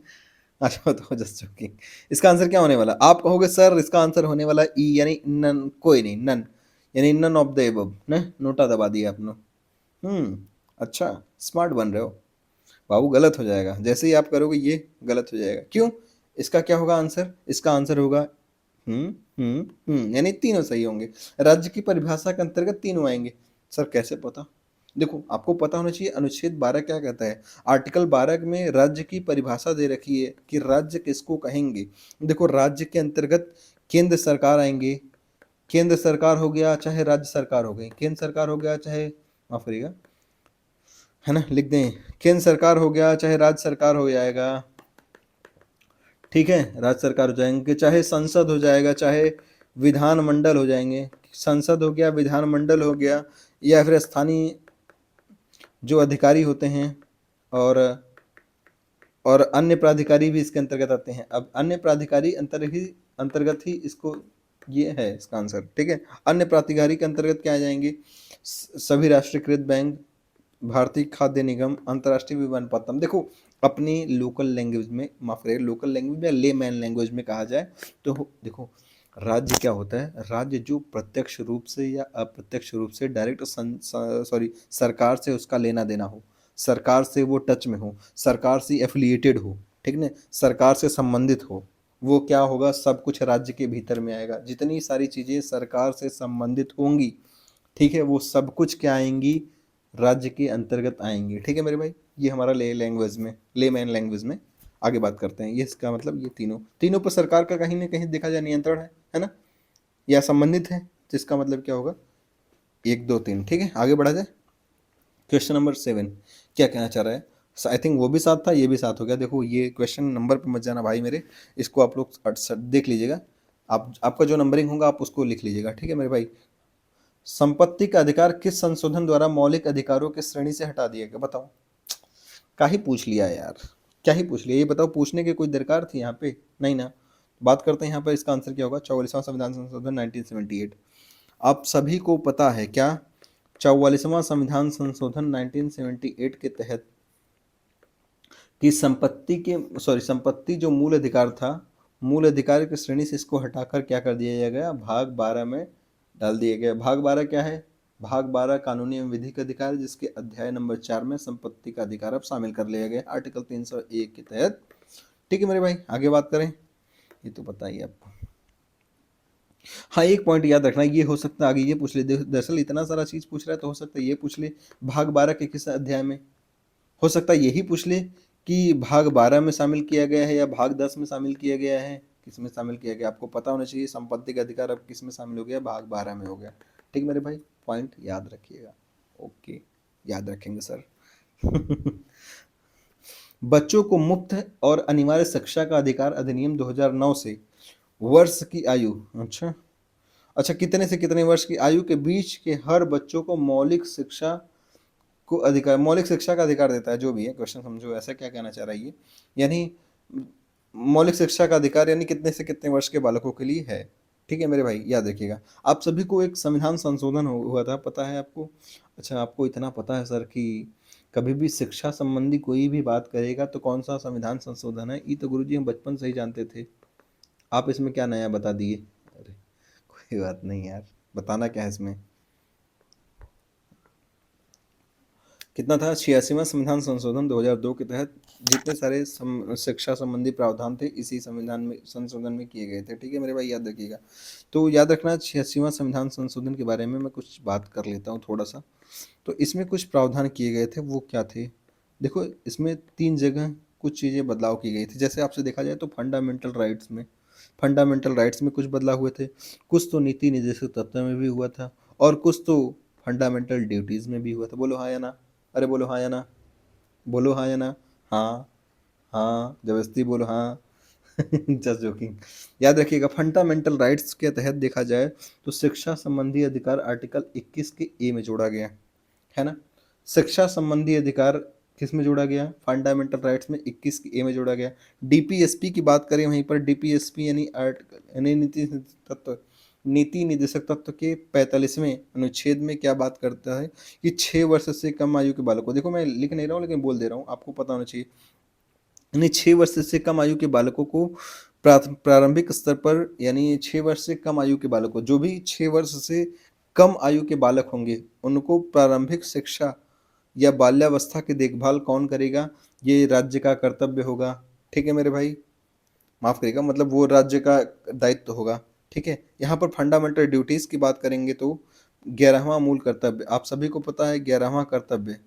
अच्छा बताओ, जस्ट जोकिंग। इसका आंसर क्या होने वाला? आप कहोगे सर इसका आंसर होने वाला ई, यानी नन, कोई नहीं, नन, यानी नन ऑफ द एबव ना, नोटा दबा दिया आपने। अच्छा, स्मार्ट बन रहे हो बाबू। गलत हो जाएगा, जैसे ही आप करोगे ये गलत हो जाएगा। क्यों? इसका क्या होगा आंसर? इसका आंसर होगा यानी तीनों सही होंगे। राज्य की परिभाषा के अंतर्गत तीनों आएंगे। सर कैसे पता? देखो आपको पता होना चाहिए अनुच्छेद 12 क्या कहता है। आर्टिकल 12 में राज्य की परिभाषा दे रखी है कि राज्य किसको कहेंगे। देखो राज्य के अंतर्गत केंद्र सरकार आएंगे, केंद्र सरकार हो गया चाहे राज्य सरकार हो गई, केंद्र सरकार हो गया चाहे, माफ करिएगा, है ना, लिख दें, केंद्र सरकार हो गया चाहे राज्य सरकार हो जाएगा, ठीक है, राज्य सरकार हो जाएंगे, चाहे संसद हो जाएगा, चाहे विधानमंडल हो जाएंगे, संसद हो गया, विधानमंडल हो गया, या फिर स्थानीय जो अधिकारी होते हैं, और और अन्य प्राधिकारी भी इसके अंतर्गत आते हैं। अब अन्य प्राधिकारी अंतर्गत ही इसको, ये है इसका आंसर, ठीक है। अन्य प्राधिकारी के अंतर्गत क्या आ जाएंगे? सभी राष्ट्रीयकृत बैंक, भारतीय खाद्य निगम, अंतर्राष्ट्रीय विमानपत्तनम। देखो अपनी लोकल लैंग्वेज में, माफ करिए लोकल लैंग्वेज में, लेमैन लैंग्वेज में कहा जाए तो देखो राज्य क्या होता है? राज्य जो प्रत्यक्ष रूप से या अप्रत्यक्ष रूप से डायरेक्ट सॉरी सरकार से उसका लेना देना हो, सरकार से वो टच में हो, सरकार से एफिलिएटेड हो, ठीक ना, सरकार से संबंधित हो, वो क्या होगा? सब कुछ राज्य के भीतर में आएगा। जितनी सारी चीज़ें सरकार से संबंधित होंगी, ठीक है, वो सब कुछ क्या आएंगी? राज्य के अंतर्गत आएंगे, ठीक है मेरे भाई। ये हमारा ले मैन लैंग्वेज में आगे बात करते हैं। ये इसका मतलब ये तीनों तीनों पर सरकार का कहीं ना कहीं देखा जाए नियंत्रण है ना, या संबंधित है, जिसका मतलब क्या होगा? एक दो तीन, ठीक है। आगे बढ़ा जाए। क्वेश्चन नंबर 7 क्या कहना चाह रहा है? आई थिंक वो भी साथ था, ये भी साथ हो गया। देखो ये क्वेश्चन नंबर पे मत जाना भाई मेरे, इसको आप लोग देख लीजिएगा। आपका जो नंबरिंग होगा आप उसको लिख लीजिएगा, ठीक है मेरे भाई। संपत्ति का अधिकार किस संशोधन द्वारा मौलिक अधिकारों की श्रेणी से हटा दिया गया? बताओ। क्या ही पूछ लिया यार, क्या ही पूछ लिया, ये बताओ पूछने की कोई दरकार थी यहाँ पे? नहीं ना। बात करते हैं यहाँ पर, इसका आंसर क्या होगा? 44वां संविधान संशोधन 1978। आप सभी को पता है क्या 44वां संविधान संशोधन 1978 के तहत कि संपत्ति जो मूल अधिकार था, मूल अधिकार की श्रेणी से इसको हटाकर क्या कर दिया गया? भाग 12 में डाल दिया गया। भाग 12 क्या है? भाग 12 कानूनी एवं विधिक अधिकार, जिसके अध्याय नंबर 4 में संपत्ति का अधिकार अब शामिल कर लिया गया आर्टिकल 301 के तहत, ठीक है मेरे भाई। आगे बात करें, ये तो पता ही आपको। हाँ एक पॉइंट याद रखना, ये हो सकता है आगे ये पूछ ले, दरअसल इतना सारा चीज पूछ रहा है तो हो सकता है ये पूछ ले भाग 12 के किस अध्याय में, हो सकता है यही पूछ ले कि भाग 12 में शामिल किया गया है या भाग 10 में शामिल किया गया है, किस में शामिल किया गया? आपको पता होना चाहिए संपत्ति का अधिकार अब किस में शामिल हो गया? भाग 12 में हो गया, ठीक मेरे भाई। पॉइंट याद रखिएगा, ओके, याद रखेंगे सर। बच्चों को मुफ्त और अनिवार्य शिक्षा का अधिकार अधिनियम 2009 से वर्ष की आयु, अच्छा अच्छा, कितने से कितने वर्ष की आयु के बीच के हर बच्चों को मौलिक शिक्षा को अधिकार, मौलिक शिक्षा का अधिकार देता है। जो भी है क्वेश्चन समझो, ऐसा क्या कहना चाह रहा है ये, यानी मौलिक शिक्षा का अधिकार यानी कितने से कितने वर्ष के बालकों के लिए है, ठीक है मेरे भाई, याद रखिएगा। आप सभी को एक संविधान संशोधन हुआ था, पता है आपको? अच्छा आपको इतना पता है सर कि कभी भी शिक्षा संबंधी कोई भी बात करेगा तो कौन सा संविधान संशोधन है, ये तो गुरुजी हम बचपन से ही जानते थे। आप इसमें क्या नया बता दिए? अरे कोई बात नहीं यार, बताना क्या है इसमें। कितना था? 86वां संविधान संशोधन 2002 के तहत जितने सारे शिक्षा संबंधी प्रावधान थे इसी संविधान में संशोधन में किए गए थे, ठीक है मेरे भाई, याद रखिएगा। तो याद रखना 86वां संविधान संशोधन के बारे में मैं कुछ बात कर लेता हूँ थोड़ा सा। तो इसमें कुछ प्रावधान किए गए थे, वो क्या थे? देखो इसमें 3 जगह कुछ चीज़ें बदलाव की गई थी। जैसे आपसे देखा जाए तो फंडामेंटल राइट्स में कुछ बदलाव हुए थे, कुछ तो नीति निर्देशक तत्व में भी हुआ था, और कुछ तो फंडामेंटल ड्यूटीज़ में भी हुआ था। बोलो हाँ या ना? अरे बोलो हाँ या ना? बोलो हाँ या ना। हाँ, हाँ, जबरदस्ती बोलो हाँ। Just joking. याद रखिएगा, फंडामेंटल राइट्स के तहत देखा जाए तो शिक्षा संबंधी अधिकार आर्टिकल 21 के ए में जोड़ा गया है ना। शिक्षा संबंधी अधिकार किस में जोड़ा गया? फंडामेंटल राइट्स में 21 के ए में जोड़ा गया। डीपीएसपी की बात करें, वहीं पर डीपीएसपी यानी यानी नीति निदेशक तत्व के 45वें अनुच्छेद में क्या बात करता है कि 6 वर्ष से कम आयु के बालकों, देखो मैं लिख नहीं रहा हूँ लेकिन बोल दे रहा हूँ, आपको पता होना चाहिए। यानी 6 वर्ष से कम आयु के बालकों को प्रारंभिक स्तर पर, यानी 6 वर्ष से कम आयु के बालकों, जो भी 6 वर्ष से कम आयु के बालक होंगे उनको प्रारंभिक शिक्षा या बाल्यावस्था की देखभाल कौन करेगा? ये राज्य का कर्तव्य होगा। ठीक है मेरे भाई, माफ करिएगा, मतलब वो राज्य का दायित्व होगा। ठीक है, यहाँ पर फंडामेंटल ड्यूटीज की बात करेंगे तो 11वां मूल कर्तव्य, आप सभी को पता है 11वां कर्तव्य,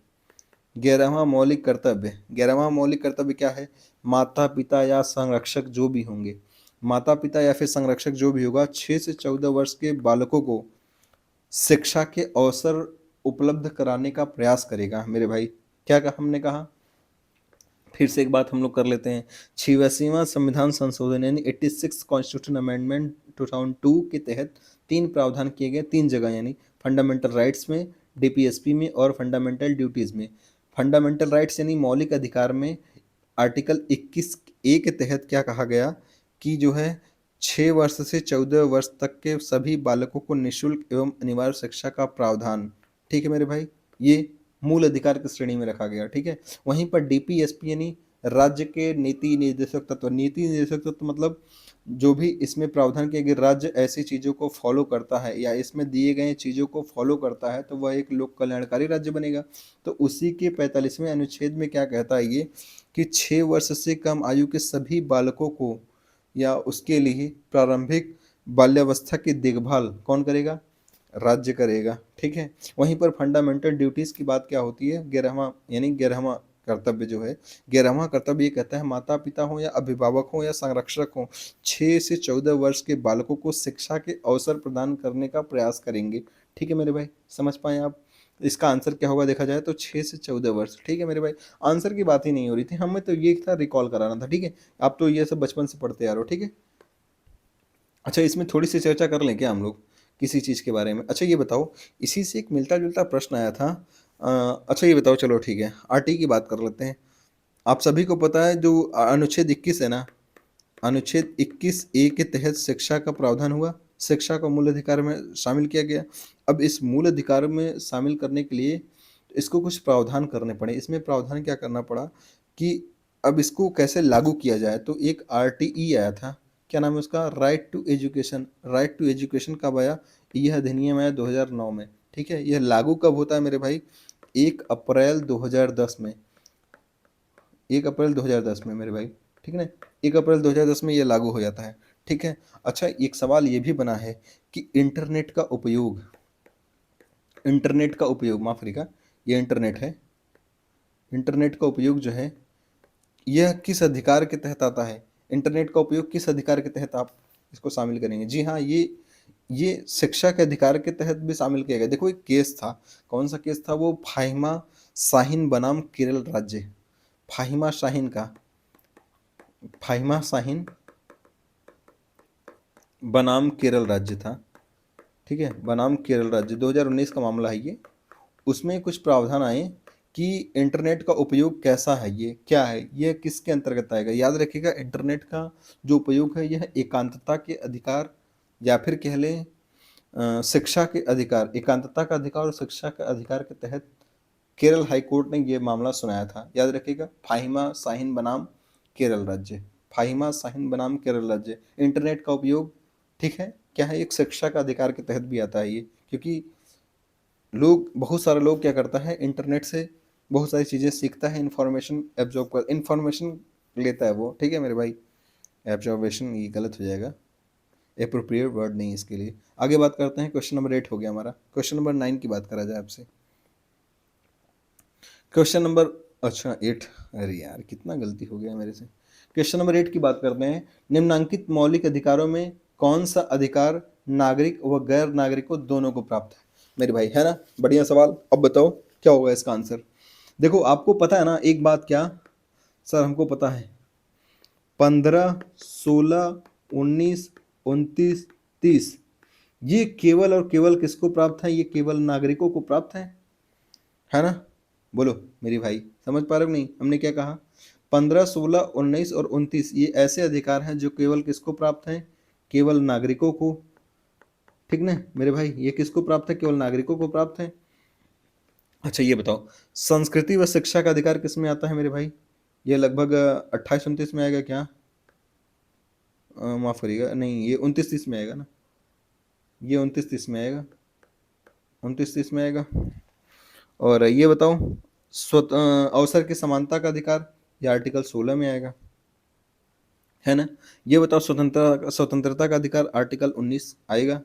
11वां मौलिक कर्तव्य, 11वां मौलिक कर्तव्य क्या है? माता पिता या संरक्षक जो भी होंगे, माता पिता या फिर संरक्षक जो भी होगा, 6 से 14 वर्ष के बालकों को शिक्षा के अवसर उपलब्ध कराने का प्रयास करेगा मेरे भाई। क्या कहा हमने कहा? फिर से एक बात हम लोग कर लेते हैं। 86वां संविधान संशोधन यानी 86 कॉन्स्टिट्यूशन अमेंडमेंट 2002 के तहत 3 प्रावधान किए गए, 3 जगह, यानी फंडामेंटल राइट्स में, डीपीएसपी में और फंडामेंटल ड्यूटीज में। फंडामेंटल राइट्स यानी मौलिक अधिकार में आर्टिकल 21 ए के तहत क्या कहा गया कि जो है 6 वर्ष से 14 वर्ष तक के सभी बालकों को निःशुल्क एवं अनिवार्य शिक्षा का प्रावधान। ठीक है मेरे भाई, ये मूल अधिकार की श्रेणी में रखा गया। ठीक है, वहीं पर डीपीएसपी यानी राज्य के नीति निर्देशक तत्व, नीति निर्देशक तत्व मतलब जो भी इसमें प्रावधान किया गया, राज्य ऐसी चीज़ों को फॉलो करता है या इसमें दिए गए चीज़ों को फॉलो करता है तो वह एक लोक कल्याणकारी राज्य बनेगा। तो उसी के 45वें अनुच्छेद में क्या कहता है ये कि 6 वर्ष से कम आयु के सभी बालकों को या उसके लिए प्रारंभिक बाल्यावस्था की देखभाल कौन करेगा? राज्य करेगा। ठीक है, वहीं पर फंडामेंटल ड्यूटीज की बात क्या होती है? 11वां यानी 11वां कर्तव्य जो है, 11वां कर्तव्य ये कहता है माता पिता हो या अभिभावक हो या संरक्षक हो, 6 से 14 वर्ष के बालकों को शिक्षा के अवसर प्रदान करने का प्रयास करेंगे। ठीक है मेरे भाई, समझ पाए आप? इसका आंसर क्या होगा देखा जाए तो 6 से 14 वर्ष। ठीक है मेरे भाई, आंसर की बात ही नहीं हो रही थी, हमें तो ये था रिकॉल कराना था। ठीक है, आप तो ये सब बचपन से पढ़ते आ रहे हो। ठीक है, अच्छा इसमें थोड़ी सी चर्चा कर लें क्या हम लोग किसी चीज़ के बारे में? अच्छा ये बताओ, इसी से एक मिलता जुलता प्रश्न आया था। अच्छा ये बताओ, चलो ठीक है, आरटी की बात कर लेते हैं। आप सभी को पता है जो अनुच्छेद 21 है ना, अनुच्छेद 21 ए के तहत शिक्षा का प्रावधान हुआ, शिक्षा को मूल अधिकार में शामिल किया गया। अब इस मूल अधिकार में शामिल करने के लिए इसको कुछ प्रावधान करने पड़े। इसमें प्रावधान क्या करना पड़ा कि अब इसको कैसे लागू किया जाए, तो एक आरटीई आया था, क्या नाम है उसका? Right to education. Right to education कब आया? यह अधिनियम आया 2009 में। ठीक है, यह लागू कब होता है मेरे भाई? 1 अप्रैल 2010 में, 1 अप्रैल 2010 में मेरे भाई। ठीक है ना, 1 अप्रैल 2010 में ये लागू हो जाता है। ठीक है, अच्छा एक सवाल ये भी बना है कि इंटरनेट का उपयोग, इंटरनेट का उपयोग, माफ करिएगा, ये इंटरनेट है, इंटरनेट का उपयोग जो है यह किस अधिकार के तहत आता है? इंटरनेट का उपयोग किस अधिकार के तहत आप इसको शामिल करेंगे? जी हाँ, ये शिक्षा के अधिकार के तहत भी शामिल किया गया। देखो एक केस था, कौन सा केस था वो? फाहिमा शाहीन बनाम केरल राज्य, फाहिमा शाहीन का, फाहिमा शाहीन बनाम केरल राज्य था। ठीक है, बनाम केरल राज्य, 2019 का मामला है ये। उसमें कुछ प्रावधान आए कि इंटरनेट का उपयोग कैसा है, ये क्या है, ये किसके अंतर्गत आएगा? याद रखिएगा, इंटरनेट का जो उपयोग है यह एकांतता के अधिकार या फिर कह लें शिक्षा के अधिकार, एकांतता का अधिकार और शिक्षा के अधिकार के तहत केरल हाई कोर्ट ने ये मामला सुनाया था। याद रखिएगा, फाहिमा शाहीन बनाम केरल राज्य, फाहिमा शाहीन बनाम केरल राज्य। इंटरनेट का उपयोग, ठीक है, क्या है, एक शिक्षा का अधिकार के तहत भी आता है ये, क्योंकि लोग, बहुत सारे लोग क्या करता है, इंटरनेट से बहुत सारी चीज़ें सीखता है, इन्फॉर्मेशन एब्जॉर्ब कर, इन्फॉर्मेशन लेता है वो। ठीक है मेरे भाई, एब्जॉर्वेशन ये गलत हो जाएगा, अप्रोप्रिएट वर्ड नहीं इसके लिए। आगे बात करते हैं, क्वेश्चन नंबर 8 हो गया हमारा। क्वेश्चन नंबर 9 की बात करा जाए आपसे। क्वेश्चन नंबर, अच्छा 8, अरे यार कितना गलती हो गया मेरे से। क्वेश्चन नंबर 8 की बात करते हैं। निम्नलिखित मौलिक अधिकारों में कौन सा अधिकार नागरिक व गैर नागरिकों दोनों को प्राप्त है? मेरे भाई है ना, बढ़िया सवाल। अब बताओ क्या होगा इसका आंसर? देखो आपको पता है ना एक बात, क्या सर हमको पता है 15, 16, 19, 29, 30 ये केवल और केवल किसको प्राप्त है? ये केवल नागरिकों को प्राप्त है ना? बोलो मेरी भाई, समझ पा रहे हो नहीं? हमने क्या कहा? 15, 16, 19 और 29 ये ऐसे अधिकार हैं जो केवल किसको प्राप्त हैं? केवल नागरिकों को। ठीक ना मेरे भाई, ये किसको प्राप्त है? केवल नागरिकों को प्राप्त है। अच्छा ये बताओ, संस्कृति व शिक्षा का अधिकार किस में आता है मेरे भाई? ये लगभग 28-29 में आएगा क्या? माफ करिएगा, नहीं ये 29-30 में आएगा ना, ये 29-30 में आएगा, 29-30 में आएगा। और ये बताओ, अवसर की समानता का अधिकार, ये आर्टिकल 16 में आएगा, है ना? ये बताओ, स्वतंत्रता स्वतंत्रता का अधिकार आर्टिकल 19 आएगा।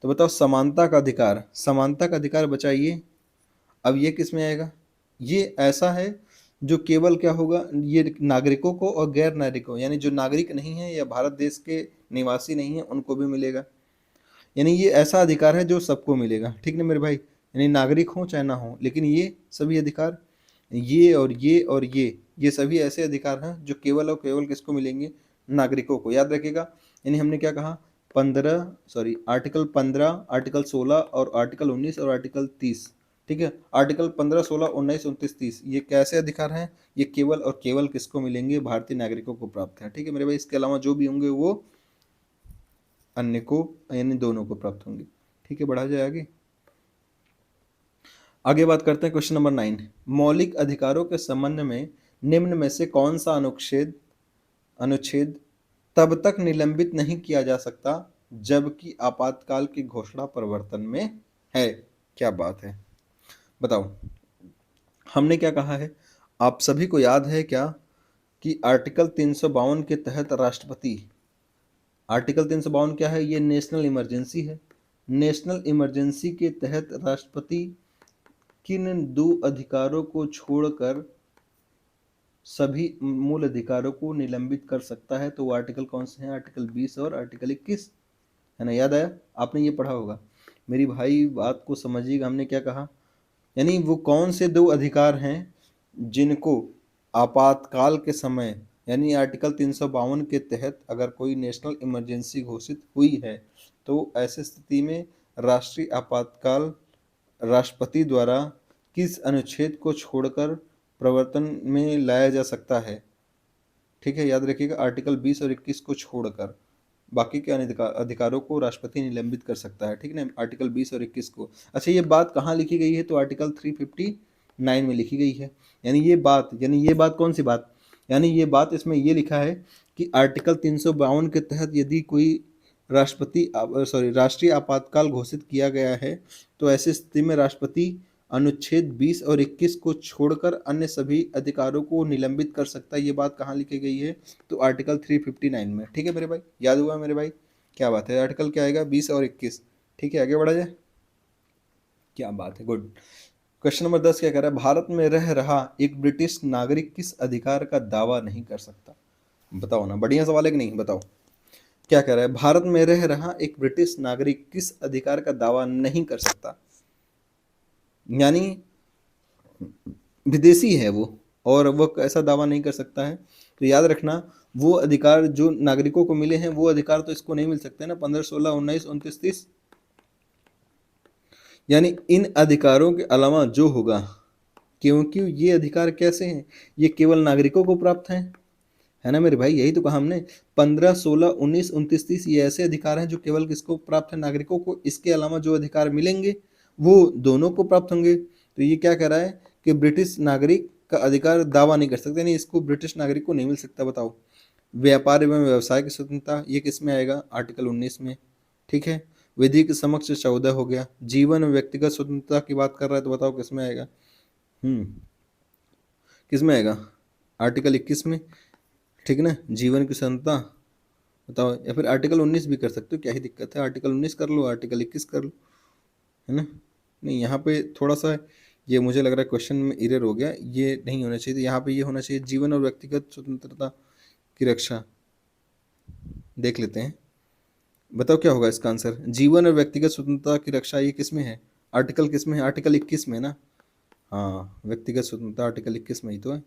तो बताओ समानता का अधिकार, समानता का अधिकार बचाइए, अब ये किस में आएगा? ये ऐसा है जो केवल क्या होगा, ये नागरिकों को और गैर नागरिकों, यानी जो नागरिक नहीं है या भारत देश के निवासी नहीं है उनको भी मिलेगा। यानी ये ऐसा अधिकार है जो सबको मिलेगा। ठीक ना मेरे भाई? यानी नागरिक हो चाहे ना हो, लेकिन ये सभी अधिकार, ये और ये और ये सभी ऐसे अधिकार हैं जो केवल और केवल किसको मिलेंगे? नागरिकों को। याद रखिएगा, यानी हमने क्या कहा? 15 सॉरी आर्टिकल 15, आर्टिकल 16 और आर्टिकल 19 और आर्टिकल 30। ठीक है, आर्टिकल 15, 16, 19, 29, 30 ये कैसे अधिकार हैं? ये केवल और केवल किसको मिलेंगे? भारतीय नागरिकों को प्राप्त है। ठीक है मेरे भाई, इसके अलावा जो भी होंगे वो अन्य को, यानी दोनों को प्राप्त होंगे। ठीक है, बढ़ा जाए आगे। आगे बात करते हैं क्वेश्चन नंबर 9। मौलिक अधिकारों के संबंध में निम्न में से कौन सा अनुच्छेद अनुच्छेद तब तक निलंबित नहीं किया जा सकता जबकि आपातकाल की घोषणा प्रवर्तन में है? क्या बात है, बताओ। हमने क्या कहा है? आप सभी को याद है क्या कि आर्टिकल 352 के तहत राष्ट्रपति, आर्टिकल 352 क्या है? ये नेशनल इमरजेंसी है। नेशनल इमरजेंसी के तहत राष्ट्रपति किन दो अधिकारों को छोड़कर सभी मूल अधिकारों को निलंबित कर सकता है? तो वो आर्टिकल कौन से हैं? आर्टिकल 20 और आर्टिकल 21, है ना? याद आया? आपने ये पढ़ा होगा। मेरी भाई बात को समझिएगा, हमने क्या कहा? यानी वो कौन से दो अधिकार हैं जिनको आपातकाल के समय, यानी आर्टिकल 352 के तहत अगर कोई नेशनल इमरजेंसी घोषित हुई है तो ऐसी स्थिति में राष्ट्रीय आपातकाल राष्ट्रपति द्वारा किस अनुच्छेद को छोड़कर प्रवर्तन में लाया जा सकता है? ठीक है, याद रखिएगा, आर्टिकल 20 और 21 को छोड़कर बाकी के अन्य अधिकारों को राष्ट्रपति निलंबित कर सकता है। ठीक है ना, आर्टिकल 20 और 21 को। अच्छा ये बात कहाँ लिखी गई है? तो आर्टिकल 359 में लिखी गई है। यानी ये बात कौन सी बात? यानी ये बात इसमें ये लिखा है कि आर्टिकल 352 के तहत यदि कोई राष्ट्रीय आपातकाल घोषित किया गया है तो ऐसी स्थिति में राष्ट्रपति अनुच्छेद 20 और 21 को छोड़कर अन्य सभी अधिकारों को निलंबित कर सकता है। ये बात कहाँ लिखी गई है? तो आर्टिकल 359 में। ठीक है मेरे भाई, याद हुआ मेरे भाई? क्या बात है, आर्टिकल क्या आएगा? 20 और 21। ठीक है, आगे बढ़ा जाए। क्या बात है, गुड। क्वेश्चन नंबर 10 क्या कह रहा है? भारत में रह रहा एक ब्रिटिश नागरिक किस अधिकार का दावा नहीं कर सकता? बताओ ना, बढ़िया सवाल है कि नहीं? बताओ क्या कह रहा है? भारत में रह रहा एक ब्रिटिश नागरिक किस अधिकार का दावा नहीं कर सकता? यानी विदेशी है वो और वो ऐसा दावा नहीं कर सकता है। तो याद रखना, वो अधिकार जो नागरिकों को मिले हैं वो अधिकार तो इसको नहीं मिल सकते ना, 15, 16, 19, 29, 30। यानी इन अधिकारों के अलावा जो होगा, क्योंकि ये अधिकार कैसे हैं? ये केवल नागरिकों को प्राप्त हैं, है ना मेरे भाई? यही तो कहा हमने, 15, 16, 19, 29, 30 ये ऐसे अधिकार हैं जो केवल किसको प्राप्त है? नागरिकों को। इसके अलावा जो अधिकार मिलेंगे वो दोनों को प्राप्त होंगे। तो ये क्या कह रहा है कि ब्रिटिश नागरिक का अधिकार दावा नहीं कर सकते, यानी इसको ब्रिटिश नागरिक को नहीं मिल सकता। बताओ, व्यापार एवं व्यवसाय की स्वतंत्रता, ये किस में आएगा? आर्टिकल 19 में। ठीक है, विधि के समक्ष 14 हो गया। जीवन और व्यक्तिगत स्वतंत्रता की बात कर रहा है तो बताओ किस में आएगा? किस में आएगा? आर्टिकल 21 में। ठीक है ना, जीवन की स्वतंत्रता। बताओ, या फिर आर्टिकल 19 भी कर सकते हो, क्या ही दिक्कत है? आर्टिकल 19 कर लो, आर्टिकल 21 कर लो, है ना? नहीं, यहाँ पे थोड़ा सा ये मुझे लग रहा है क्वेश्चन में एरर हो गया, ये नहीं होना चाहिए। यहाँ पे ये होना चाहिए जीवन और व्यक्तिगत स्वतंत्रता की रक्षा। देख लेते हैं, बताओ क्या होगा इसका आंसर? जीवन और व्यक्तिगत स्वतंत्रता की रक्षा, ये किस में है? आर्टिकल किस में है? आर्टिकल 21 में ना। हाँ, व्यक्तिगत स्वतंत्रता आर्टिकल 21 में ही तो है।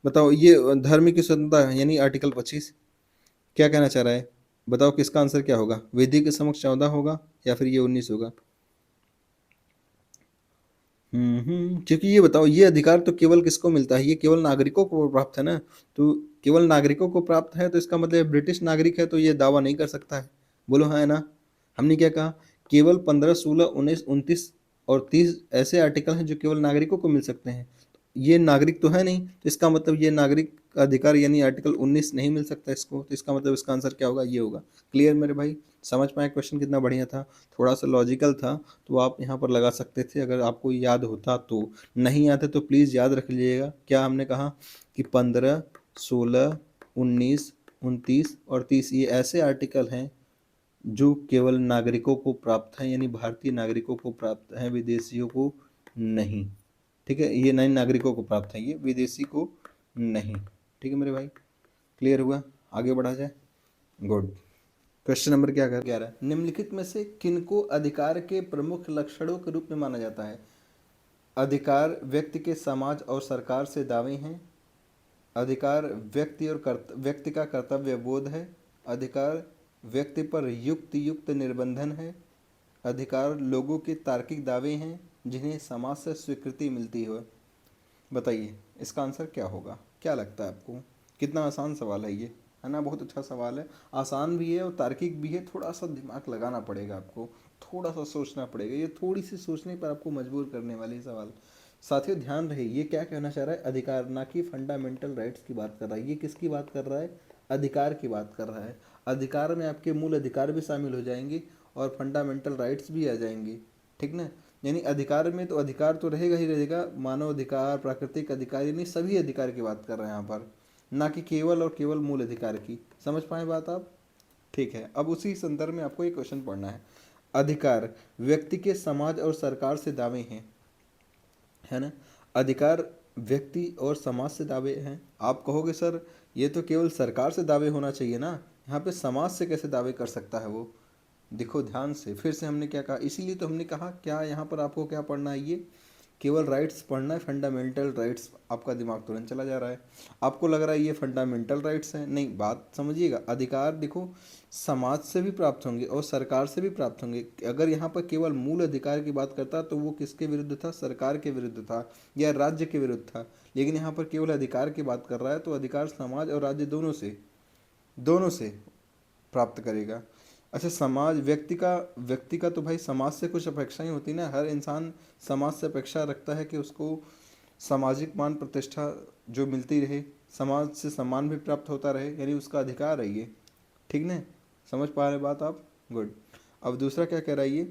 बताओ ये धर्म की स्वतंत्रता यानी आर्टिकल 25 क्या कहना चाह रहा है? बताओ किसका आंसर क्या होगा? विधि के समक्ष 14 होगा या फिर ये 19 होगा? क्योंकि ये बताओ ये अधिकार तो केवल किसको मिलता है? ये केवल नागरिकों को प्राप्त है ना, तो केवल नागरिकों को प्राप्त है तो इसका मतलब ब्रिटिश नागरिक है तो ये दावा नहीं कर सकता है। बोलो हाँ है ना? हमने क्या कहा? केवल 15, 16, 19, 29 और 30 ऐसे आर्टिकल हैं जो केवल नागरिकों को मिल सकते हैं। ये नागरिक तो है नहीं, तो इसका मतलब ये नागरिक का अधिकार यानी आर्टिकल 19 नहीं मिल सकता इसको, तो इसका मतलब इसका आंसर क्या होगा? ये होगा। क्लियर मेरे भाई? समझ पाए क्वेश्चन कितना बढ़िया था? थोड़ा सा लॉजिकल था, तो आप यहाँ पर लगा सकते थे अगर आपको याद होता तो। नहीं आता तो प्लीज़ याद रख लीजिएगा क्या हमने कहा कि 15, 16, 19, 29 और 30 ये ऐसे आर्टिकल हैं जो केवल नागरिकों को प्राप्त हैं, यानी भारतीय नागरिकों को प्राप्त हैं, विदेशियों को नहीं। ठीक है, ये नए नागरिकों को प्राप्त है, ये विदेशी को नहीं। ठीक है मेरे भाई, क्लियर हुआ? आगे बढ़ा जाए। गुड। क्वेश्चन नंबर क्या कर 11, निम्नलिखित में से किनको अधिकार के प्रमुख लक्षणों के रूप में माना जाता है? अधिकार व्यक्ति के समाज और सरकार से दावे हैं। अधिकार व्यक्ति का कर्तव्य बोध है। अधिकार व्यक्ति पर युक्त निर्बंधन है। अधिकार लोगों के तार्किक दावे हैं जिन्हें समाज से स्वीकृति मिलती हो। बताइए इसका आंसर क्या होगा? क्या लगता है आपको? कितना आसान सवाल है ये, है ना? बहुत अच्छा सवाल है, आसान भी है और तार्किक भी है। थोड़ा सा दिमाग लगाना पड़ेगा आपको, थोड़ा सा सोचना पड़ेगा, ये थोड़ी सी सोचने पर आपको मजबूर करने वाली सवाल। साथियों ध्यान रहे, ये क्या कहना चाह रहा है? अधिकार, ना कि फंडामेंटल राइट्स की बात कर रहा है। ये किसकी बात कर रहा है? अधिकार की बात कर रहा है। अधिकार में आपके मूल अधिकार भी शामिल हो जाएंगे और फंडामेंटल राइट्स भी आ जाएंगे। ठीक ना? यानी अधिकार में तो अधिकार तो रहेगा ही रहेगा, मानव अधिकार, प्राकृतिक अधिकार, यानी सभी अधिकार की बात कर रहे हैं यहाँ पर, ना कि केवल और केवल मूल अधिकार की। समझ पाए बात आप? ठीक है, अब उसी संदर्भ में आपको एक क्वेश्चन पढ़ना है। अधिकार व्यक्ति के समाज और सरकार से दावे हैं, है ना? अधिकार व्यक्ति और समाज से दावे हैं। आप कहोगे सर ये तो केवल सरकार से दावे होना चाहिए ना, यहाँ पे समाज से कैसे दावे कर सकता है वो? देखो ध्यान से, फिर से हमने क्या कहा, इसीलिए तो हमने कहा क्या यहाँ पर आपको क्या पढ़ना है? ये केवल राइट्स पढ़ना है, फंडामेंटल राइट्स। आपका दिमाग तुरंत चला जा रहा है, आपको लग रहा है ये फंडामेंटल राइट्स हैं। नहीं, बात समझिएगा। अधिकार देखो समाज से भी प्राप्त होंगे और सरकार से भी प्राप्त होंगे। अगर यहाँ पर केवल मूल अधिकार की बात करता तो वो किसके विरुद्ध था? सरकार के विरुद्ध था या राज्य के विरुद्ध था। लेकिन यहाँ पर केवल अधिकार की बात कर रहा है, तो अधिकार समाज और राज्य दोनों से प्राप्त करेगा। अच्छा, समाज व्यक्ति का तो भाई समाज से कुछ अपेक्षाएं होती ना, हर इंसान समाज से अपेक्षा रखता है कि उसको सामाजिक मान प्रतिष्ठा जो मिलती रहे, समाज से सम्मान भी प्राप्त होता रहे, यानी उसका अधिकार है ये। ठीक ना? समझ पा रहे बात आप? गुड। अब दूसरा क्या कह रहा है ये?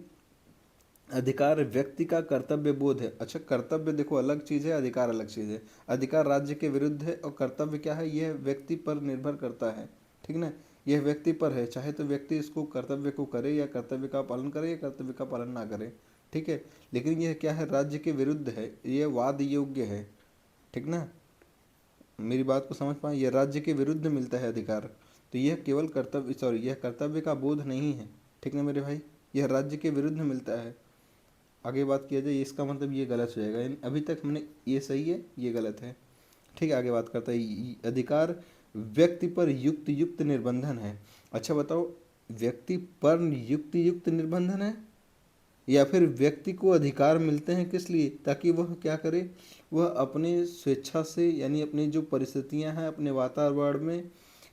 अधिकार व्यक्ति का कर्तव्य बोध है। अच्छा, कर्तव्य देखो अलग चीज़ है, अधिकार अलग चीज़ है। अधिकार राज्य के विरुद्ध है और कर्तव्य क्या है? यह व्यक्ति पर निर्भर करता है। ठीक ना? यह व्यक्ति पर है, चाहे तो व्यक्ति इसको कर्तव्य को करे या कर्तव्य का पालन करे या कर्तव्य का पालन ना करे। ठीक है, लेकिन यह क्या है? राज्य के विरुद्ध है, यह वाद योग्य है। ठीक ना? मेरी बात को समझ पाए, यह राज्य के विरुद्ध मिलता है अधिकार, तो यह केवल कर्तव्य, सॉरी, यह कर्तव्य का बोध नहीं है। ठीक ना मेरे भाई? यह राज्य के विरुद्ध मिलता है। आगे बात किया जाए, इसका मतलब ये गलत हो जाएगा, यानी अभी तक हमने ये सही है ये गलत है। ठीक है, आगे बात करता है अधिकार व्यक्ति पर युक्त निर्बंधन है। अच्छा बताओ, व्यक्ति पर युक्त निर्बंधन है या फिर व्यक्ति को अधिकार मिलते हैं किस लिए? ताकि वह क्या करे? वह अपने स्वेच्छा से, यानी अपनी जो परिस्थितियां हैं अपने वातावरण में,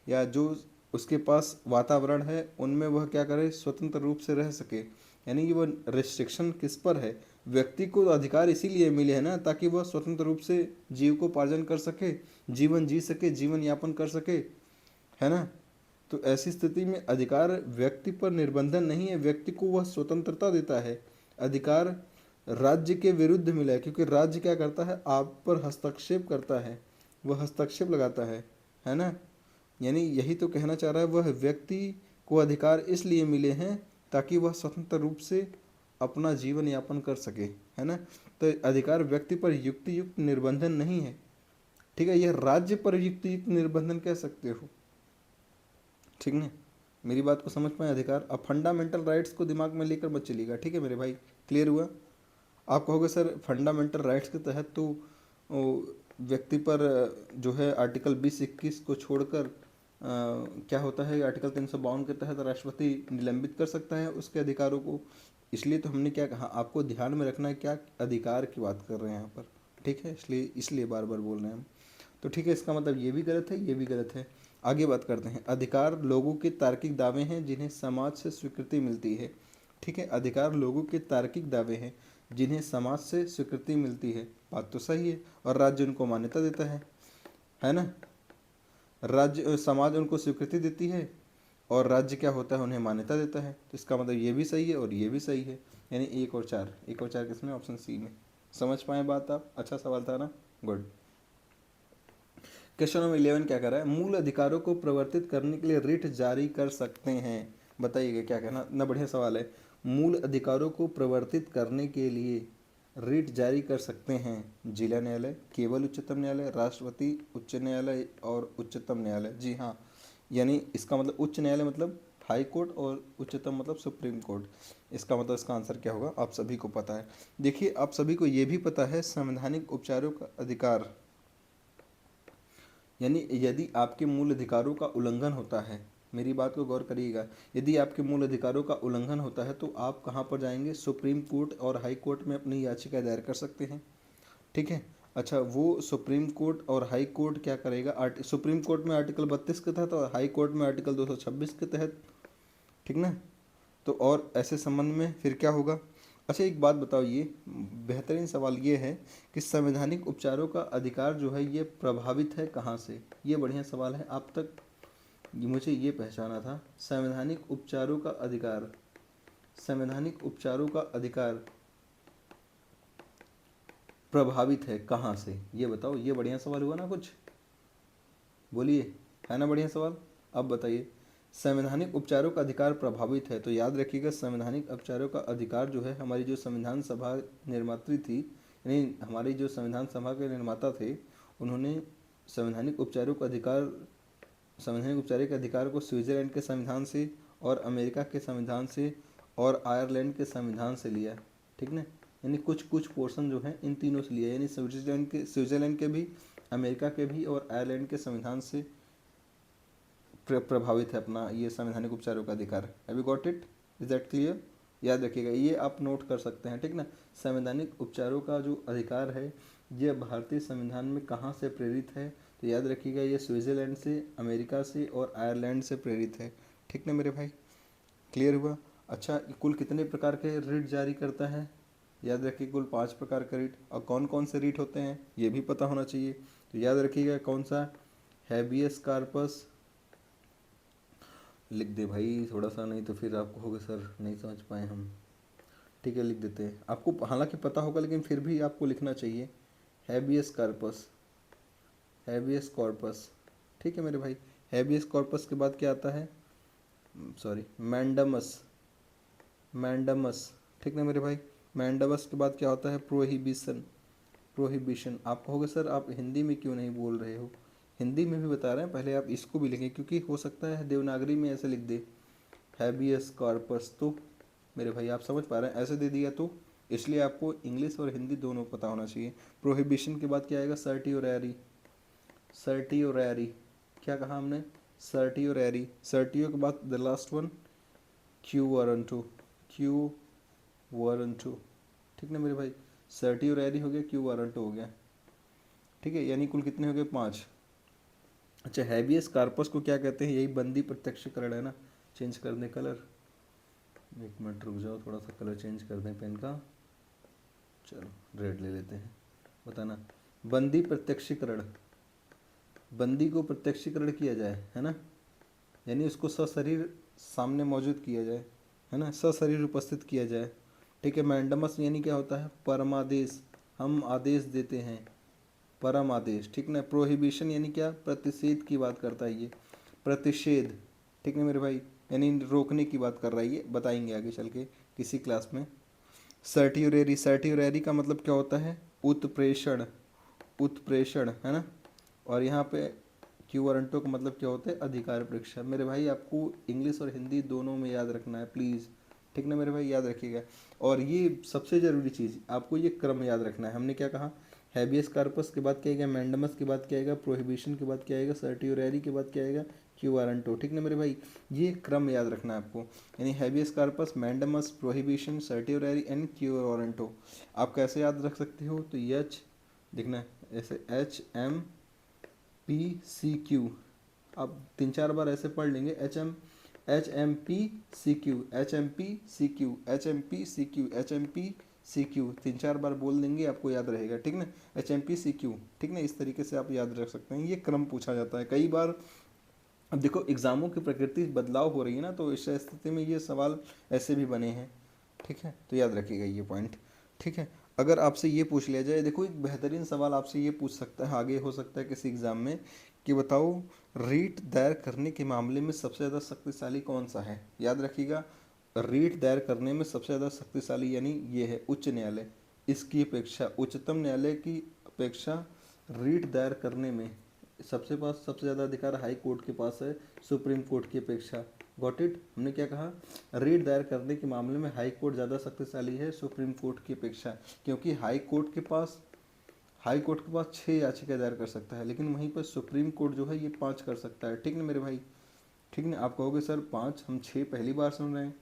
या जो उसके पास वातावरण है उनमें वह क्या करे? स्वतंत्र रूप से रह सके। यानी कि वह रिस्ट्रिक्शन किस पर है? व्यक्ति को अधिकार इसीलिए मिले हैं ना, ताकि वह स्वतंत्र रूप से जीविकोपार्जन कर सके, जीवन जी सके, जीवन यापन कर सके, है ना? तो ऐसी स्थिति में अधिकार व्यक्ति पर निर्बंधन नहीं है, व्यक्ति को वह स्वतंत्रता देता है। अधिकार राज्य के विरुद्ध मिला है, क्योंकि राज्य क्या करता है? आप पर हस्तक्षेप करता है, वह हस्तक्षेप लगाता है ना? यानी यही तो कहना चाह रहा है, वह व्यक्ति को अधिकार इसलिए मिले हैं ताकि वह स्वतंत्र रूप से अपना जीवन यापन कर सके, है ना? तो अधिकार व्यक्ति पर युक्त निर्बंधन नहीं है। ठीक है, यह राज्य पर युक्त निर्बंधन कह सकते हो। ठीक है, मेरी बात को समझ पाए? अधिकार, अब फंडामेंटल राइट्स को दिमाग में लेकर मत चलिएगा। ठीक है मेरे भाई, क्लियर हुआ? आप कहोगे सर फंडामेंटल राइट्स के तहत तो व्यक्ति पर जो है आर्टिकल 20-21 को छोड़कर क्या होता है, आर्टिकल 352 के तहत राष्ट्रपति निलंबित कर सकता है उसके अधिकारों को। इसलिए तो हमने क्या कहा, आपको ध्यान में रखना है क्या अधिकार की बात कर रहे हैं यहाँ पर, ठीक है, इसलिए बार बार बोल रहे हैं हम। तो ठीक है, इसका मतलब ये भी गलत है, ये भी गलत है। आगे बात करते हैं। अधिकार लोगों के तार्किक दावे हैं जिन्हें समाज से स्वीकृति मिलती है। ठीक है, अधिकार लोगों के तार्किक दावे हैं जिन्हें समाज से स्वीकृति मिलती है। बात तो सही है, और राज्य उनको मान्यता देता है ना। राज्य समाज उनको स्वीकृति देती है और राज्य क्या होता है, उन्हें मान्यता देता है। तो इसका मतलब ये भी सही है और ये भी सही है, यानी 1 और 4, 1 और 4 किसमें, ऑप्शन सी में। समझ पाए बात आप? अच्छा सवाल था ना, गुड। क्वेश्चन नंबर 11 क्या कर रहा है, मूल अधिकारों को प्रवर्तित करने के लिए रिट जारी कर सकते हैं। बताइएगा क्या कहना, ना बढ़िया सवाल है। मूल अधिकारों को प्रवर्तित करने के लिए रिट जारी कर सकते हैं जिला न्यायालय, केवल उच्चतम न्यायालय, राष्ट्रपति उच्च न्यायालय और उच्चतम न्यायालय। जी हाँ, यानी इसका मतलब उच्च न्यायालय मतलब हाई कोर्ट और उच्चतम मतलब सुप्रीम कोर्ट। इसका मतलब इसका आंसर क्या होगा, आप सभी को पता है। देखिए, आप सभी को ये भी पता है संवैधानिक उपचारों का अधिकार, यानी यदि आपके मूल अधिकारों का उल्लंघन होता है, मेरी बात को गौर करिएगा, यदि आपके मूल अधिकारों का उल्लंघन होता है तो आप कहाँ पर जाएंगे, सुप्रीम कोर्ट और हाई कोर्ट में अपनी याचिका दायर कर सकते हैं। ठीक है, अच्छा, वो सुप्रीम कोर्ट और हाई कोर्ट क्या करेगा, सुप्रीम कोर्ट में आर्टिकल 32 के तहत और हाई कोर्ट में आर्टिकल 226 के तहत, ठीक ना। तो और ऐसे संबंध में फिर क्या होगा। अच्छा, एक बात बताओ, ये बेहतरीन सवाल ये है कि संवैधानिक उपचारों का अधिकार जो है ये प्रभावित है कहाँ से। ये बढ़िया सवाल है, आप तक मुझे ये पहचाना था। संवैधानिक उपचारों का अधिकार, संवैधानिक उपचारों का अधिकार प्रभावित है कहाँ से, ये बताओ। ये बढ़िया सवाल हुआ ना, कुछ बोलिए, है ना बढ़िया सवाल। अब बताइए, संवैधानिक उपचारों का अधिकार प्रभावित है, तो याद रखिएगा संवैधानिक उपचारों का अधिकार जो है, हमारी जो संविधान सभा निर्मात्री थी, यानी हमारी जो संविधान सभा के निर्माता थे, उन्होंने संवैधानिक उपचारों का अधिकार, संवैधानिक उपचार के अधिकार को स्विट्जरलैंड के संविधान से और अमेरिका के संविधान से और आयरलैंड के संविधान से लिया, ठीक ना। यानी कुछ कुछ पोर्शन जो है इन तीनों से लिया, यानी स्विट्जरलैंड के भी, अमेरिका के भी और आयरलैंड के संविधान से प्रभावित है अपना ये संवैधानिक उपचारों का अधिकार। Have you got it, is that clear. याद रखिएगा, ये आप नोट कर सकते हैं, ठीक ना। संवैधानिक उपचारों का जो अधिकार है ये भारतीय संविधान में कहाँ से प्रेरित है, तो याद रखिएगा ये स्विट्जरलैंड से, अमेरिका से और आयरलैंड से प्रेरित है, ठीक ना मेरे भाई। क्लियर हुआ। अच्छा, कुल कितने प्रकार के रिट जारी करता है, याद रखिए कुल 5 प्रकार का रिट। और कौन कौन से रिट होते हैं ये भी पता होना चाहिए, तो याद रखिएगा कौन सा, हैबियस कार्पस, लिख दे भाई थोड़ा सा, नहीं तो फिर आप कहोगे सर नहीं समझ पाए हम। ठीक है, लिख देते हैं, आपको हालांकि पता होगा लेकिन फिर भी आपको लिखना चाहिए, हैबियस कार्पस, हैबियस कॉर्पस। ठीक है मेरे भाई, हैबियस कॉर्पस के बाद क्या आता है, सॉरी, मैंडमस, मैंडमस, ठीक ना मेरे भाई। मैंडमस के बाद क्या होता है, प्रोहिबिशन, प्रोहिबिशन। आप कहोगे सर आप हिंदी में क्यों नहीं बोल रहे हो, हिंदी में भी बता रहे हैं, पहले आप इसको भी लिखें क्योंकि हो सकता है देवनागरी में ऐसे लिख दे हैबियस कॉर्पस, तो मेरे भाई आप समझ पा रहे हैं, ऐसे दे दिया तो, इसलिए आपको इंग्लिश और हिंदी दोनों पता होना चाहिए। प्रोहिबिशन के बाद क्या आएगा, सर्टियोरैरी, सर्टियोरैरी, क्या कहा हमने, सर्टियोरैरी। सर्टियो के बाद the last one quo warranto, quo warranto, ठीक ना मेरे भाई। सर्टियोरैरी हो गया, क्यू वारंटो हो गया, ठीक है, यानी कुल कितने हो गए, 5। अच्छा, हैबियस कार्पस को क्या कहते हैं, यही बंदी प्रत्यक्षीकरण है ना। चेंज कर दें कलर, एक मिनट रुक जाओ, थोड़ा सा कलर चेंज कर दें पेन का, चलो रेड ले लेते हैं। बताना, बंदी प्रत्यक्षीकरण, बंदी को प्रत्यक्षीकरण किया जाए, है ना, यानी उसको सशरीर सामने मौजूद किया जाए, है ना, सशरीर उपस्थित किया जाए। ठीक है, मैंडमस यानी क्या होता है, परमादेश, हम आदेश देते हैं, परम आदेश, ठीक ना। प्रोहिबिशन यानी क्या, प्रतिषेध की बात करता है ये, प्रतिषेध, ठीक है मेरे भाई, यानी रोकने की बात कर रहा है ये, बताएंगे आगे चल के किसी क्लास में। सर्टियोरेरी, सर्टियोरेरी का मतलब क्या होता है, उत्प्रेषण, उत्प्रेषण, है ना। और यहाँ पे क्यू वारंटो का मतलब क्या होता है, अधिकार परीक्षा। मेरे भाई आपको इंग्लिश और हिंदी दोनों में याद रखना है प्लीज़, ठीक ना मेरे भाई, याद रखिएगा। और ये सबसे ज़रूरी चीज़, आपको ये क्रम याद रखना है। हमने क्या कहा, हैबियस कार्पस के बाद क्या आएगा, मैंडमस के बाद क्या आएगा, प्रोहिबिशन के बाद क्या आएगा, सर्टियोररी के बाद क्या आएगा, क्यू वारंटो। ठीक ना मेरे भाई, ये क्रम याद रखना है आपको, यानी habeas corpus, mandamus, prohibition, certiorari and quo warranto. आप कैसे याद रख सकते हो, तो एच देखना है ऐसे, HMPCQ, आप 3-4 बार ऐसे पढ़ लेंगे, HMPCQ, HMPCQ, HMPCQ, HMPCQ, 3-4 बार बोल देंगे, आपको याद रहेगा। ठीक ना, HMPCQ, ठीक ना, इस तरीके से आप याद रख सकते हैं। ये क्रम पूछा जाता है कई बार। अब देखो एग्जामों की प्रकृति बदलाव हो रही है ना, तो इस स्थिति में ये सवाल ऐसे भी बने हैं। ठीक है, तो याद रखिएगा ये पॉइंट। ठीक है, अगर आपसे ये पूछ लिया जाए, देखो एक बेहतरीन सवाल आपसे ये पूछ सकता है, आगे हो सकता है किसी एग्जाम में, कि बताओ रीट दायर करने के मामले में सबसे ज़्यादा शक्तिशाली कौन सा है। याद रखिएगा, रीट दायर करने में सबसे ज़्यादा शक्तिशाली यानी ये है उच्च न्यायालय। इसकी अपेक्षा, उच्चतम न्यायालय की अपेक्षा रीट दायर करने में सबसे ज़्यादा अधिकार हाई कोर्ट के पास है, सुप्रीम कोर्ट की अपेक्षा। गॉट इट, हमने क्या कहा, रीट दायर करने के मामले में हाई कोर्ट ज़्यादा शक्तिशाली है सुप्रीम कोर्ट की अपेक्षा, क्योंकि हाई कोर्ट के पास 6 याचिका दायर कर सकता है, लेकिन वहीं पर सुप्रीम कोर्ट जो है ये 5 कर सकता है। ठीक ना मेरे भाई, ठीक ना। आप कहोगे सर 5, हम 6 पहली बार सुन रहे हैं।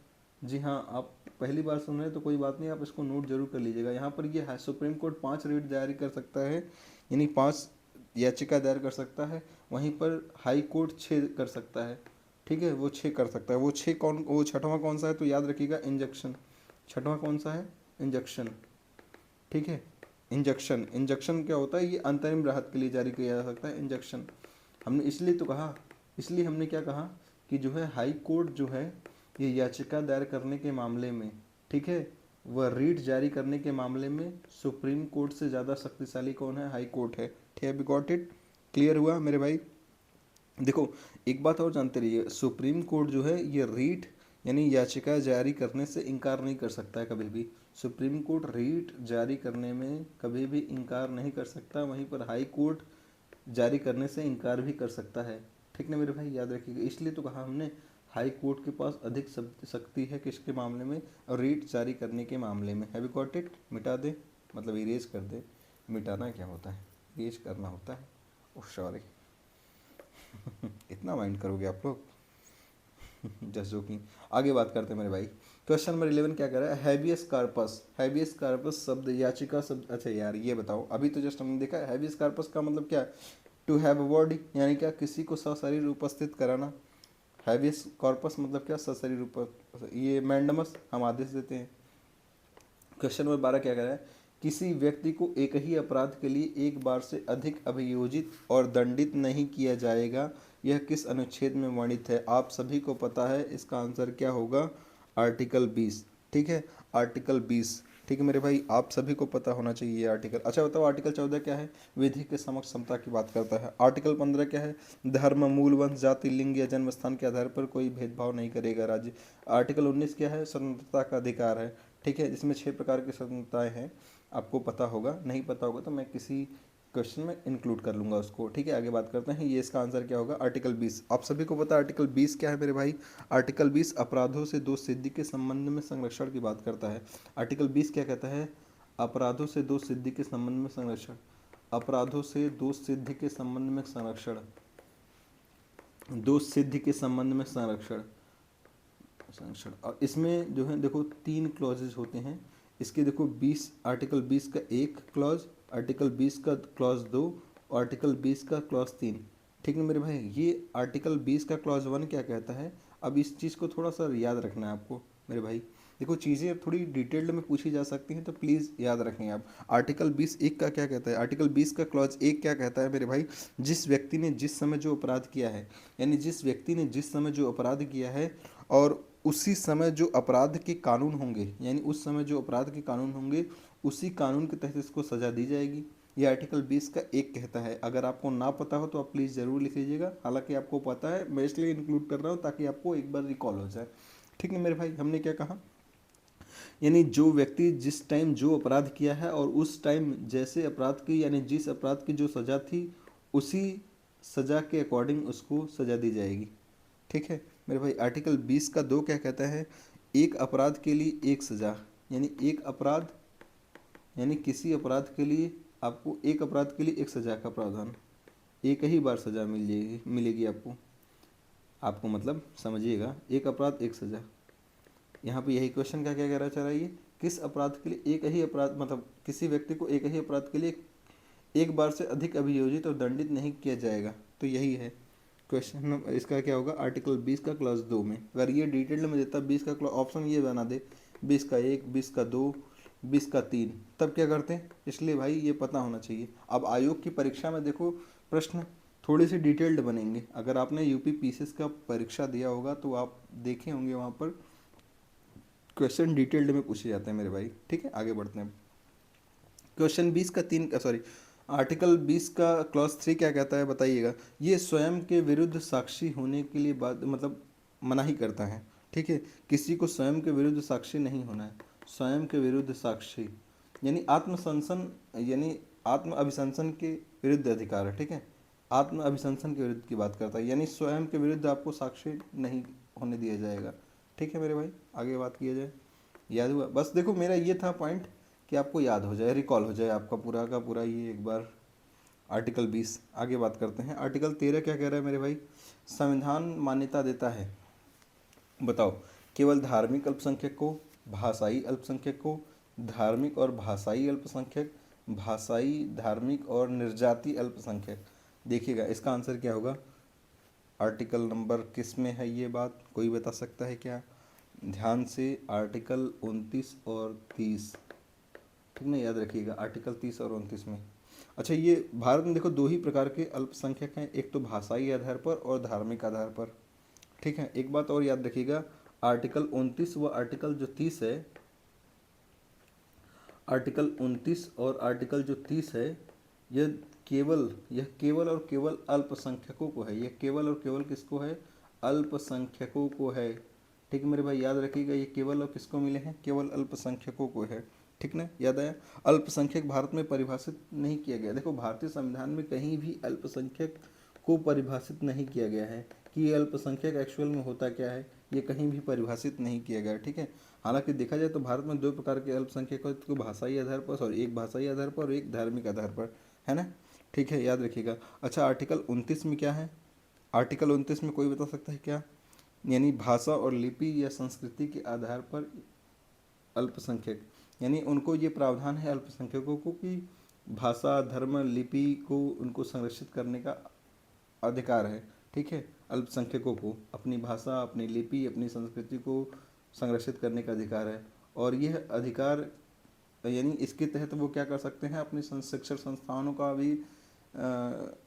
जी हाँ, आप पहली बार सुन रहे हैं तो कोई बात नहीं, आप इसको नोट जरूर कर लीजिएगा। यहाँ पर ये है सुप्रीम कोर्ट 5 रीट जारी कर सकता है, यानी 5 याचिका दायर कर सकता है, वहीं पर हाई कोर्ट 6 कर सकता है। ठीक है, वो 6 कर सकता है। वो 6 कौन, वो छठवां कौन सा है, तो याद रखिएगा इंजक्शन। छठवां कौन सा है, इंजक्शन। ठीक है, इंजेक्शन, इंजेक्शन क्या होता है, ये अंतरिम राहत के लिए जारी किया जा सकता है इंजेक्शन। हमने इसलिए तो कहा, इसलिए हमने क्या कहा कि जो है हाई कोर्ट जो है ये याचिका दायर करने के मामले में, ठीक है, वह रीट जारी करने के मामले में सुप्रीम कोर्ट से ज़्यादा शक्तिशाली कौन है, हाई कोर्ट है। ठीक है, गॉट इट, क्लियर हुआ मेरे भाई। देखो एक बात और जानते रहिए, सुप्रीम कोर्ट जो है ये रीट यानी याचिका जारी करने से इनकार नहीं कर सकता है कभी भी। सुप्रीम कोर्ट रीट जारी करने में कभी भी इनकार नहीं कर सकता, वहीं पर हाई कोर्ट जारी करने से इनकार भी कर सकता है। ठीक ना मेरे भाई, याद रखिएगा। इसलिए तो कहा हमने हाई कोर्ट के पास अधिक शक्ति है किसके मामले में, और रीट जारी करने के मामले में। हैव यू गॉट इट, मिटा दे, मतलब इरेज कर दे। मिटाना क्या होता है, इरेज करना होता है। ओह सॉरी इतना माइंड करोगे आप लोग जस्ट जोकिंग। आगे बात करते हैं मेरे भाई। क्वेश्चन नंबर 11 क्या कर रहा है, हैबियस कार्पस। हैबियस कार्पस शब्द याचिका शब्द, अच्छा यार ये बताओ, अभी तो जस्ट हमने देखा हैबियस कार्पस का मतलब क्या है, टू हैव अ बॉडी, यानी क्या, किसी को सशरीर उपस्थित कराना। हैबियस कॉर्पस मतलब क्या, सशरीर उप, ये मैंडमस हम आदेश देते हैं। क्वेश्चन नंबर 12 क्या कह रहा है, किसी व्यक्ति को एक ही अपराध के लिए एक बार से अधिक अभियोजित और दंडित नहीं किया जाएगा, यह किस अनुच्छेद में वर्णित है। आप सभी को पता है, इसका आंसर क्या होगा, आर्टिकल 20। ठीक है, आर्टिकल 20। ठीक है मेरे भाई, आप सभी को पता होना चाहिए ये आर्टिकल। अच्छा बताओ आर्टिकल 14 क्या है, विधि के समक्ष समता की बात करता है। आर्टिकल 15 क्या है, धर्म, मूल, वंश, जाति, लिंग या जन्म स्थान के आधार पर कोई भेदभाव नहीं करेगा राज्य। आर्टिकल 19 क्या है, स्वतंत्रता का अधिकार है। ठीक है, इसमें 6 प्रकार की स्वतंत्रताएं हैं, आपको पता होगा, नहीं पता होगा तो मैं किसी क्वेश्चन में इंक्लूड कर लूंगा उसको। ठीक है, आगे बात करते हैं, ये इसका आंसर क्या होगा, आर्टिकल 20। आप सभी को पता है आर्टिकल 20 क्या है मेरे भाई। आर्टिकल 20 अपराधों से दोष सिद्धि के संबंध में संरक्षण की बात करता है। आर्टिकल 20 क्या कहता है, अपराधों से दोष सिद्धि के संबंध में संरक्षण, अपराधों से दोष सिद्धि के संबंध में संरक्षण, दोष सिद्धि के संबंध में संरक्षण, संरक्षण। और इसमें जो है देखो 3 क्लॉजेज होते हैं इसके, देखो 20, आर्टिकल 20 का 1 क्लॉज, आर्टिकल 20 का क्लॉज 2, आर्टिकल 20 का क्लॉज 3। ठीक है मेरे भाई, ये आर्टिकल 20 का क्लॉज 1 क्या कहता है, अब इस चीज़ को थोड़ा सा याद रखना है आपको मेरे भाई। देखो चीज़ें थोड़ी डिटेल्ड में पूछी जा सकती हैं तो प्लीज़ याद रखें आप। आर्टिकल 20 1 का क्या कहता है, आर्टिकल 20 का क्लॉज 1 क्या कहता है मेरे भाई, जिस व्यक्ति ने जिस समय जो अपराध किया है, यानी जिस व्यक्ति ने जिस समय जो अपराध किया है और उसी समय जो अपराध के कानून होंगे, यानी उस समय जो अपराध के कानून होंगे उसी कानून के तहत इसको सज़ा दी जाएगी। ये आर्टिकल 20 का 1 कहता है। अगर आपको ना पता हो तो आप प्लीज़ ज़रूर लिख लीजिएगा, हालांकि आपको पता है, मैं इसलिए इंक्लूड कर रहा हूँ ताकि आपको एक बार रिकॉल हो जाए। ठीक है मेरे भाई, हमने क्या कहा, यानी जो व्यक्ति जिस टाइम जो अपराध किया है और उस टाइम जैसे अपराध की, यानी जिस अपराध की जो सज़ा थी उसी सज़ा के अकॉर्डिंग उसको सज़ा दी जाएगी। ठीक है मेरे भाई, आर्टिकल 20 का 2 क्या कहता है, एक अपराध के लिए एक सज़ा, यानी एक अपराध, यानी किसी अपराध के लिए आपको एक अपराध के लिए एक सज़ा का प्रावधान, एक ही बार सज़ा मिलेगी आपको। आपको मतलब समझिएगा, एक अपराध एक सज़ा। यहाँ पे यही क्वेश्चन का क्या कह रहा चाहिए, किस अपराध के लिए एक ही अपराध, मतलब किसी व्यक्ति को एक ही अपराध के लिए एक बार से अधिक अभियोजित और दंडित नहीं किया जाएगा। तो यही है क्वेश्चन। इसका क्या होगा, आर्टिकल 20 का क्लॉज 2 में। अगर ये डिटेल में देता 20 का ऑप्शन ये बना दे 20 का 1, 20 का 2, 20 का 3, तब क्या करते हैं। इसलिए भाई ये पता होना चाहिए। अब आयोग की परीक्षा में देखो प्रश्न थोड़े से डिटेल्ड बनेंगे। अगर आपने यूपी पीसीएस का परीक्षा दिया होगा तो आप देखे होंगे वहाँ पर क्वेश्चन डिटेल्ड में पूछे जाते हैं मेरे भाई। ठीक है, आगे बढ़ते हैं। क्वेश्चन 20 का 3 का सॉरी आर्टिकल 20 का क्लॉज 3 क्या कहता है बताइएगा। ये स्वयं के विरुद्ध साक्षी होने के लिए बात मतलब मनाही करता है। ठीक है, किसी को स्वयं के विरुद्ध साक्षी नहीं होना है। स्वयं के विरुद्ध साक्षी यानी आत्मसंसन, यानी आत्म अभिशंसन के विरुद्ध अधिकार है। ठीक है, आत्म अभिशंसन के विरुद्ध की बात करता है, यानी स्वयं के विरुद्ध आपको साक्षी नहीं होने दिया जाएगा। ठीक है मेरे भाई, आगे बात किया जाए। याद हुआ, बस देखो मेरा ये था पॉइंट कि आपको याद हो जाए, रिकॉल हो जाए आपका पूरा का पूरा ये एक बार आर्टिकल 20। आगे बात करते हैं। आर्टिकल 13 क्या कह रहा है मेरे भाई, संविधान मान्यता देता है, बताओ, केवल धार्मिक अल्पसंख्यक को, भाषाई अल्पसंख्यक को, धार्मिक और भाषाई अल्पसंख्यक, भाषाई धार्मिक और निर्जाति अल्पसंख्यक। देखिएगा इसका आंसर क्या होगा। आर्टिकल नंबर किस में है ये बात, कोई बता सकता है क्या। ध्यान से आर्टिकल 29 और 30, ठीक ना, याद रखिएगा आर्टिकल 30 और 29 में। अच्छा, ये भारत में देखो दो ही प्रकार के अल्पसंख्यक हैं, एक तो भाषाई आधार पर और धार्मिक आधार पर। ठीक है, एक बात और याद रखिएगा, आर्टिकल 29 व आर्टिकल जो 30 है, आर्टिकल 29 और आर्टिकल जो 30 है, यह केवल और केवल अल्पसंख्यकों को है। यह केवल और केवल किसको है, अल्पसंख्यकों को है। ठीक है मेरे भाई, याद रखिएगा ये केवल और किसको मिले हैं, केवल अल्पसंख्यकों को है। ठीक ना, याद आया। अल्पसंख्यक भारत में परिभाषित नहीं किया गया। देखो भारतीय संविधान में कहीं भी अल्पसंख्यक को परिभाषित नहीं किया गया है कि ये अल्पसंख्यक एक्चुअल में होता क्या है, ये कहीं भी परिभाषित नहीं किया गया। ठीक है, हालांकि देखा जाए तो भारत में दो प्रकार के अल्पसंख्यक हैं, तो भाषाई आधार पर और एक भाषाई आधार पर और एक धार्मिक आधार पर, है ना। ठीक है, याद रखिएगा। अच्छा, आर्टिकल 29 में क्या है, आर्टिकल 29 में कोई बता सकता है क्या, यानी भाषा और लिपि या संस्कृति के आधार पर अल्पसंख्यक, यानी उनको ये प्रावधान है अल्पसंख्यकों को कि भाषा धर्म लिपि को उनको संरक्षित करने का अधिकार है। ठीक है, अल्पसंख्यकों को अपनी भाषा अपनी लिपि अपनी संस्कृति को संरक्षित करने का अधिकार है। और यह अधिकार यानी इसके तहत वो क्या कर सकते हैं, अपने शिक्षण संस्थानों का भी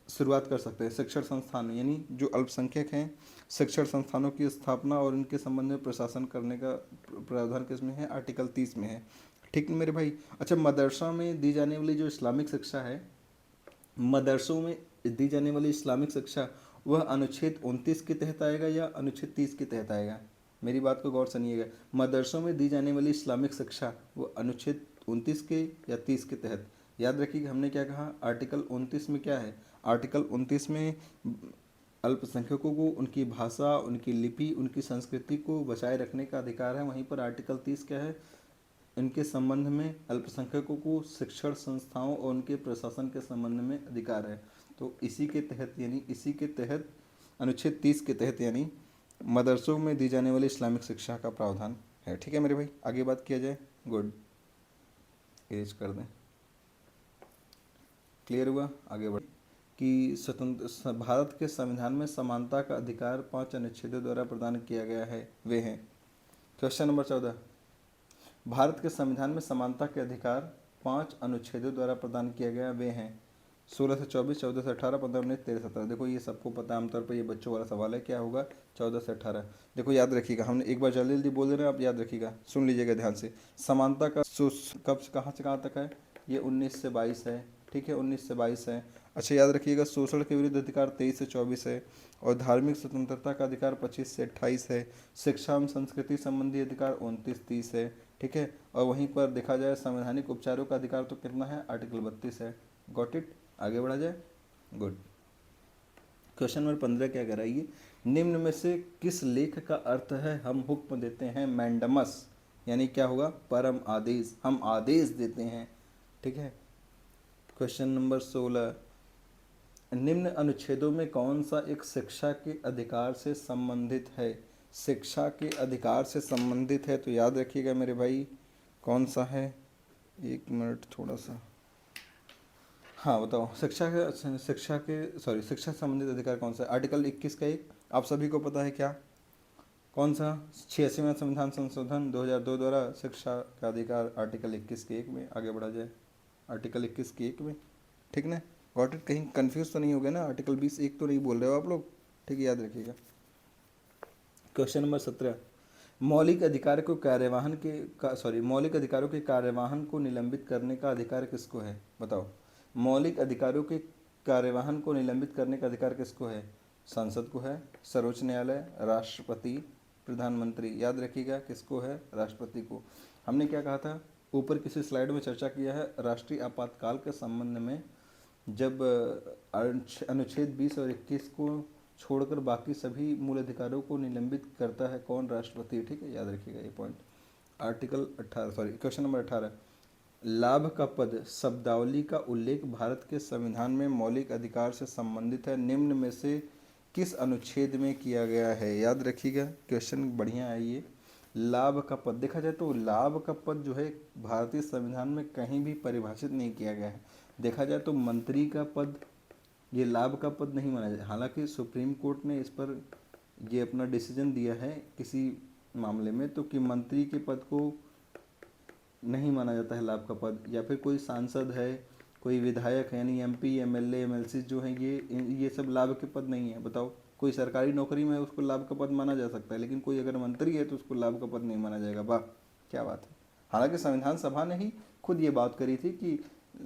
शुरुआत कर सकते हैं। शिक्षण संस्थान यानी जो अल्पसंख्यक हैं, शिक्षण संस्थानों की स्थापना और इनके संबंध में प्रशासन करने का प्रावधान किसमें है, आर्टिकल 30 में है। ठीक है मेरे भाई। अच्छा, मदरसा में दी जाने वाली जो इस्लामिक शिक्षा है, मदरसों में दी जाने वाली इस्लामिक शिक्षा, वह अनुच्छेद 29 के तहत आएगा या अनुच्छेद 30 के तहत आएगा। मेरी बात को गौर सुनिएगा, मदरसों में दी जाने वाली इस्लामिक शिक्षा वो अनुच्छेद 29 के या 30 के तहत। याद रखिएगा हमने क्या कहा, आर्टिकल 29 में क्या है, आर्टिकल 29 में अल्पसंख्यकों को उनकी भाषा उनकी लिपि उनकी संस्कृति को बचाए रखने का अधिकार है। वहीं पर आर्टिकल 30 क्या है, इनके संबंध में अल्पसंख्यकों को शिक्षण संस्थाओं और उनके प्रशासन के संबंध में अधिकार है। तो इसी के तहत यानी इसी के तहत अनुच्छेद 30 के तहत यानी मदरसों में दी जाने वाली इस्लामिक शिक्षा का प्रावधान है। ठीक है मेरे भाई, आगे बात किया जाए। गुड, इरेज कर दें, क्लियर हुआ। आगे बढ़ कि स्वतंत्र भारत के संविधान में समानता का अधिकार 5 अनुच्छेदों द्वारा प्रदान किया गया है, वे हैं। क्वेश्चन नंबर 14, भारत के संविधान में समानता के अधिकार 5 अनुच्छेदों द्वारा प्रदान किया गया, वे हैं 16 से 24, 14 से 18, 15, 19, 13, 17। देखो ये सबको पता है, आमतौर पर ये बच्चों वाला सवाल है, क्या होगा 14 से 18। देखो याद रखिएगा, हमने एक बार जल्दी जल्दी बोल दे रहे हैं, आप याद रखिएगा, सुन लीजिएगा ध्यान से। समानता का कब कहाँ से कहाँ तक है, ये 19 से 22 है। ठीक है, 19 से 22 है। अच्छा, याद रखिएगा, शोषण के विरुद्ध अधिकार 23 से 24 है और धार्मिक स्वतंत्रता का अधिकार 25 से 28 है। शिक्षा एवं संस्कृति संबंधी अधिकार 29-30 है। ठीक है, और वहीं पर देखा जाए संवैधानिक उपचारों का अधिकार तो कितना है, आर्टिकल 32 है। गॉट इट, आगे बढ़ा जाए। गुड, क्वेश्चन नंबर 15 क्या कह रहा है ये, निम्न में से किस लेख का अर्थ है हम हुक्म देते हैं मैंडमस, यानी क्या होगा, परम आदेश, हम आदेश देते हैं। ठीक है। क्वेश्चन नंबर 16, निम्न अनुच्छेदों में कौन सा एक शिक्षा के अधिकार से संबंधित है, शिक्षा के अधिकार से संबंधित है, तो याद रखिएगा मेरे भाई कौन सा है, एक मिनट थोड़ा सा, हाँ बताओ, शिक्षा से संबंधित अधिकार कौन सा है, आर्टिकल 21 का एक, आप सभी को पता है क्या, कौन सा, 86वां संविधान संशोधन 2002 द्वारा शिक्षा का अधिकार आर्टिकल 21 के एक में, आगे बढ़ा जाए, आर्टिकल 21 के एक में, ठीक ना, गॉट इट, कहीं कंफ्यूज तो नहीं हो गया ना, आर्टिकल 20 एक तो नहीं बोल रहे हो आप लोग, ठीक है, याद रखिएगा। क्वेश्चन नंबर 17, मौलिक अधिकार को कार्यवाहन के मौलिक अधिकारों के कार्यवाहन को निलंबित करने का अधिकार किसको है, बताओ, मौलिक अधिकारों के कार्यवाहन को निलंबित करने का अधिकार किसको है, संसद को है, सर्वोच्च न्यायालय, राष्ट्रपति, प्रधानमंत्री, याद रखिएगा किसको है, राष्ट्रपति को। हमने क्या कहा था, ऊपर किसी स्लाइड में चर्चा किया है, राष्ट्रीय आपातकाल के संबंध में जब अनुच्छेद 20 और 21 को छोड़कर बाकी सभी मूल अधिकारों को निलंबित करता है कौन, राष्ट्रपति। ठीक है, याद रखिएगा ये पॉइंट। आर्टिकल 18 क्वेश्चन नंबर 18, लाभ का पद शब्दावली का उल्लेख भारत के संविधान में मौलिक अधिकार से संबंधित है, निम्न में से किस अनुच्छेद में किया गया है, याद रखिएगा, क्वेश्चन बढ़िया है ये। लाभ का पद, देखा जाए तो लाभ का पद जो है भारतीय संविधान में कहीं भी परिभाषित नहीं किया गया है। देखा जाए तो मंत्री का पद ये लाभ का पद नहीं माना जाए, हालांकि सुप्रीम कोर्ट ने इस पर ये अपना डिसीजन दिया है किसी मामले में, तो कि मंत्री के पद को नहीं माना जाता है लाभ का पद, या फिर कोई सांसद है, कोई विधायक है, यानी एमपी, एमएलए, एमएलसी जो है ये सब लाभ के पद नहीं है। बताओ, कोई सरकारी नौकरी में उसको लाभ का पद माना जा सकता है, लेकिन कोई अगर मंत्री है तो उसको लाभ का पद नहीं माना जाएगा। वाह, क्या बात है। हालांकि संविधान सभा ने ही खुद ये बात करी थी कि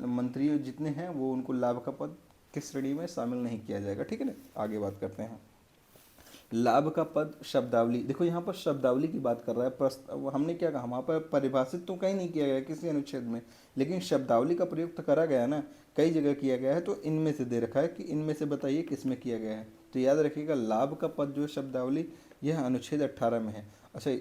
मंत्री जितने हैं वो उनको लाभ का पद किस श्रेणी में शामिल नहीं किया जाएगा। ठीक है ना, आगे बात करते हैं। लाभ का पद शब्दावली, देखो यहाँ पर शब्दावली की बात कर रहा है, हमने क्या कहा, वहाँ पर परिभाषित तो कहीं नहीं किया गया किसी अनुच्छेद में, लेकिन शब्दावली का प्रयोग तो करा गया ना, कई जगह किया गया है, तो इनमें से दे रखा है कि इनमें से बताइए किसमें किया गया है। तो याद रखिएगा लाभ का पद जो है शब्दावली, यह अनुच्छेद 18 में है। अच्छा,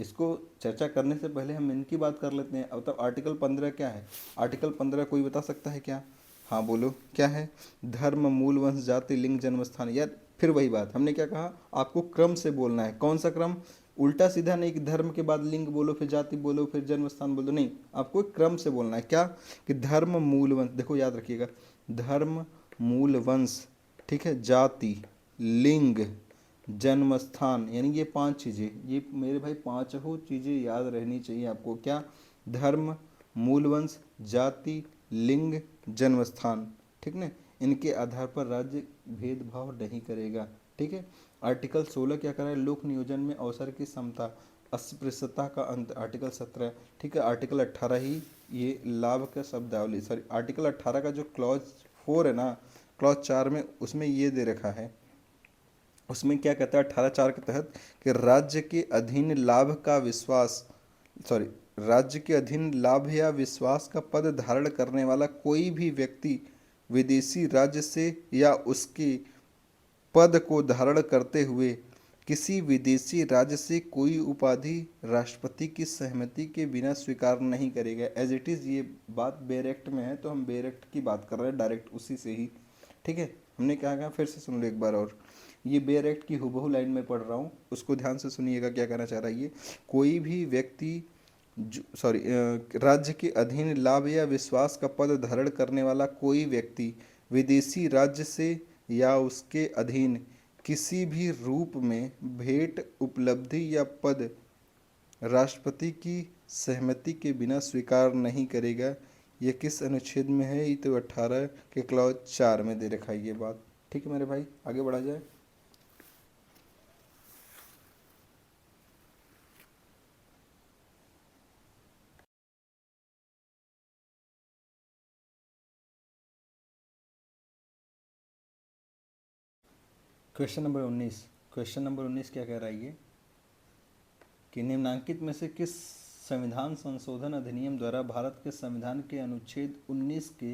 इसको चर्चा करने से पहले हम इनकी बात कर लेते हैं। अब तो आर्टिकल 15 क्या है, आर्टिकल 15 कोई बता सकता है क्या, हाँ बोलो क्या है, धर्म, मूल, वंश, जाति, लिंग, जन्म स्थान। यार फिर वही बात, हमने क्या कहा, आपको क्रम से बोलना है, कौन सा क्रम, उल्टा सीधा नहीं कि धर्म के बाद लिंग बोलो, फिर जाति बोलो, फिर जन्म स्थान बोलो, नहीं, आपको एक क्रम से बोलना है। क्या कि धर्म, मूल, वंश, देखो याद रखिएगा, धर्म, मूल, वंश, ठीक है, जाति, लिंग, जन्म स्थान, यानी ये 5 चीज़ें, ये मेरे भाई 5 चीज़ें याद रहनी चाहिए आपको। क्या, धर्म, मूल, वंश, जाति, लिंग, जन्म स्थान, ठीक ना, इनके आधार पर राज्य भेदभाव नहीं करेगा। ठीक है। आर्टिकल 16 क्या कर रहा है, लोक नियोजन में अवसर की समता, अस्पृश्यता का अंत, आर्टिकल 17। ठीक है, आर्टिकल 18 ही ये लाभ का शब्दावली, सॉरी आर्टिकल 18 का जो क्लॉज 4 है ना, क्लॉज 4 में उसमें ये दे रखा है, उसमें क्या कहता है 18(4) के तहत कि राज्य के अधीन लाभ का विश्वास, सॉरी राज्य के अधीन लाभ या विश्वास का पद धारण करने वाला कोई भी व्यक्ति विदेशी राज्य से या उसके पद को धारण करते हुए किसी विदेशी राज्य से कोई उपाधि राष्ट्रपति की सहमति के बिना स्वीकार नहीं करेगा। एज इट इज़ ये बात बेयर एक्ट में है, तो हम बेयर एक्ट की बात कर रहे हैं डायरेक्ट उसी से ही। ठीक है, हमने क्या कहा, फिर से सुन लो एक बार और, ये बेयर एक्ट की हुबहू लाइन में पढ़ रहा हूँ, उसको ध्यान से सुनिएगा क्या कहना चाह रहा है ये। कोई भी व्यक्ति राज्य के अधीन लाभ या विश्वास का पद धारण करने वाला कोई व्यक्ति विदेशी राज्य से या उसके अधीन किसी भी रूप में भेंट, उपलब्धि या पद राष्ट्रपति की सहमति के बिना स्वीकार नहीं करेगा। यह किस अनुच्छेद में है, ये तो 18 के क्लॉज 4 में दे रखा है ये बात। ठीक है मेरे भाई, आगे बढ़ा जाए। क्वेश्चन नंबर 19, क्वेश्चन नंबर 19 क्या कह रहा है ये कि निम्नांकित में से किस संविधान संशोधन अधिनियम द्वारा भारत के संविधान के अनुच्छेद 19 के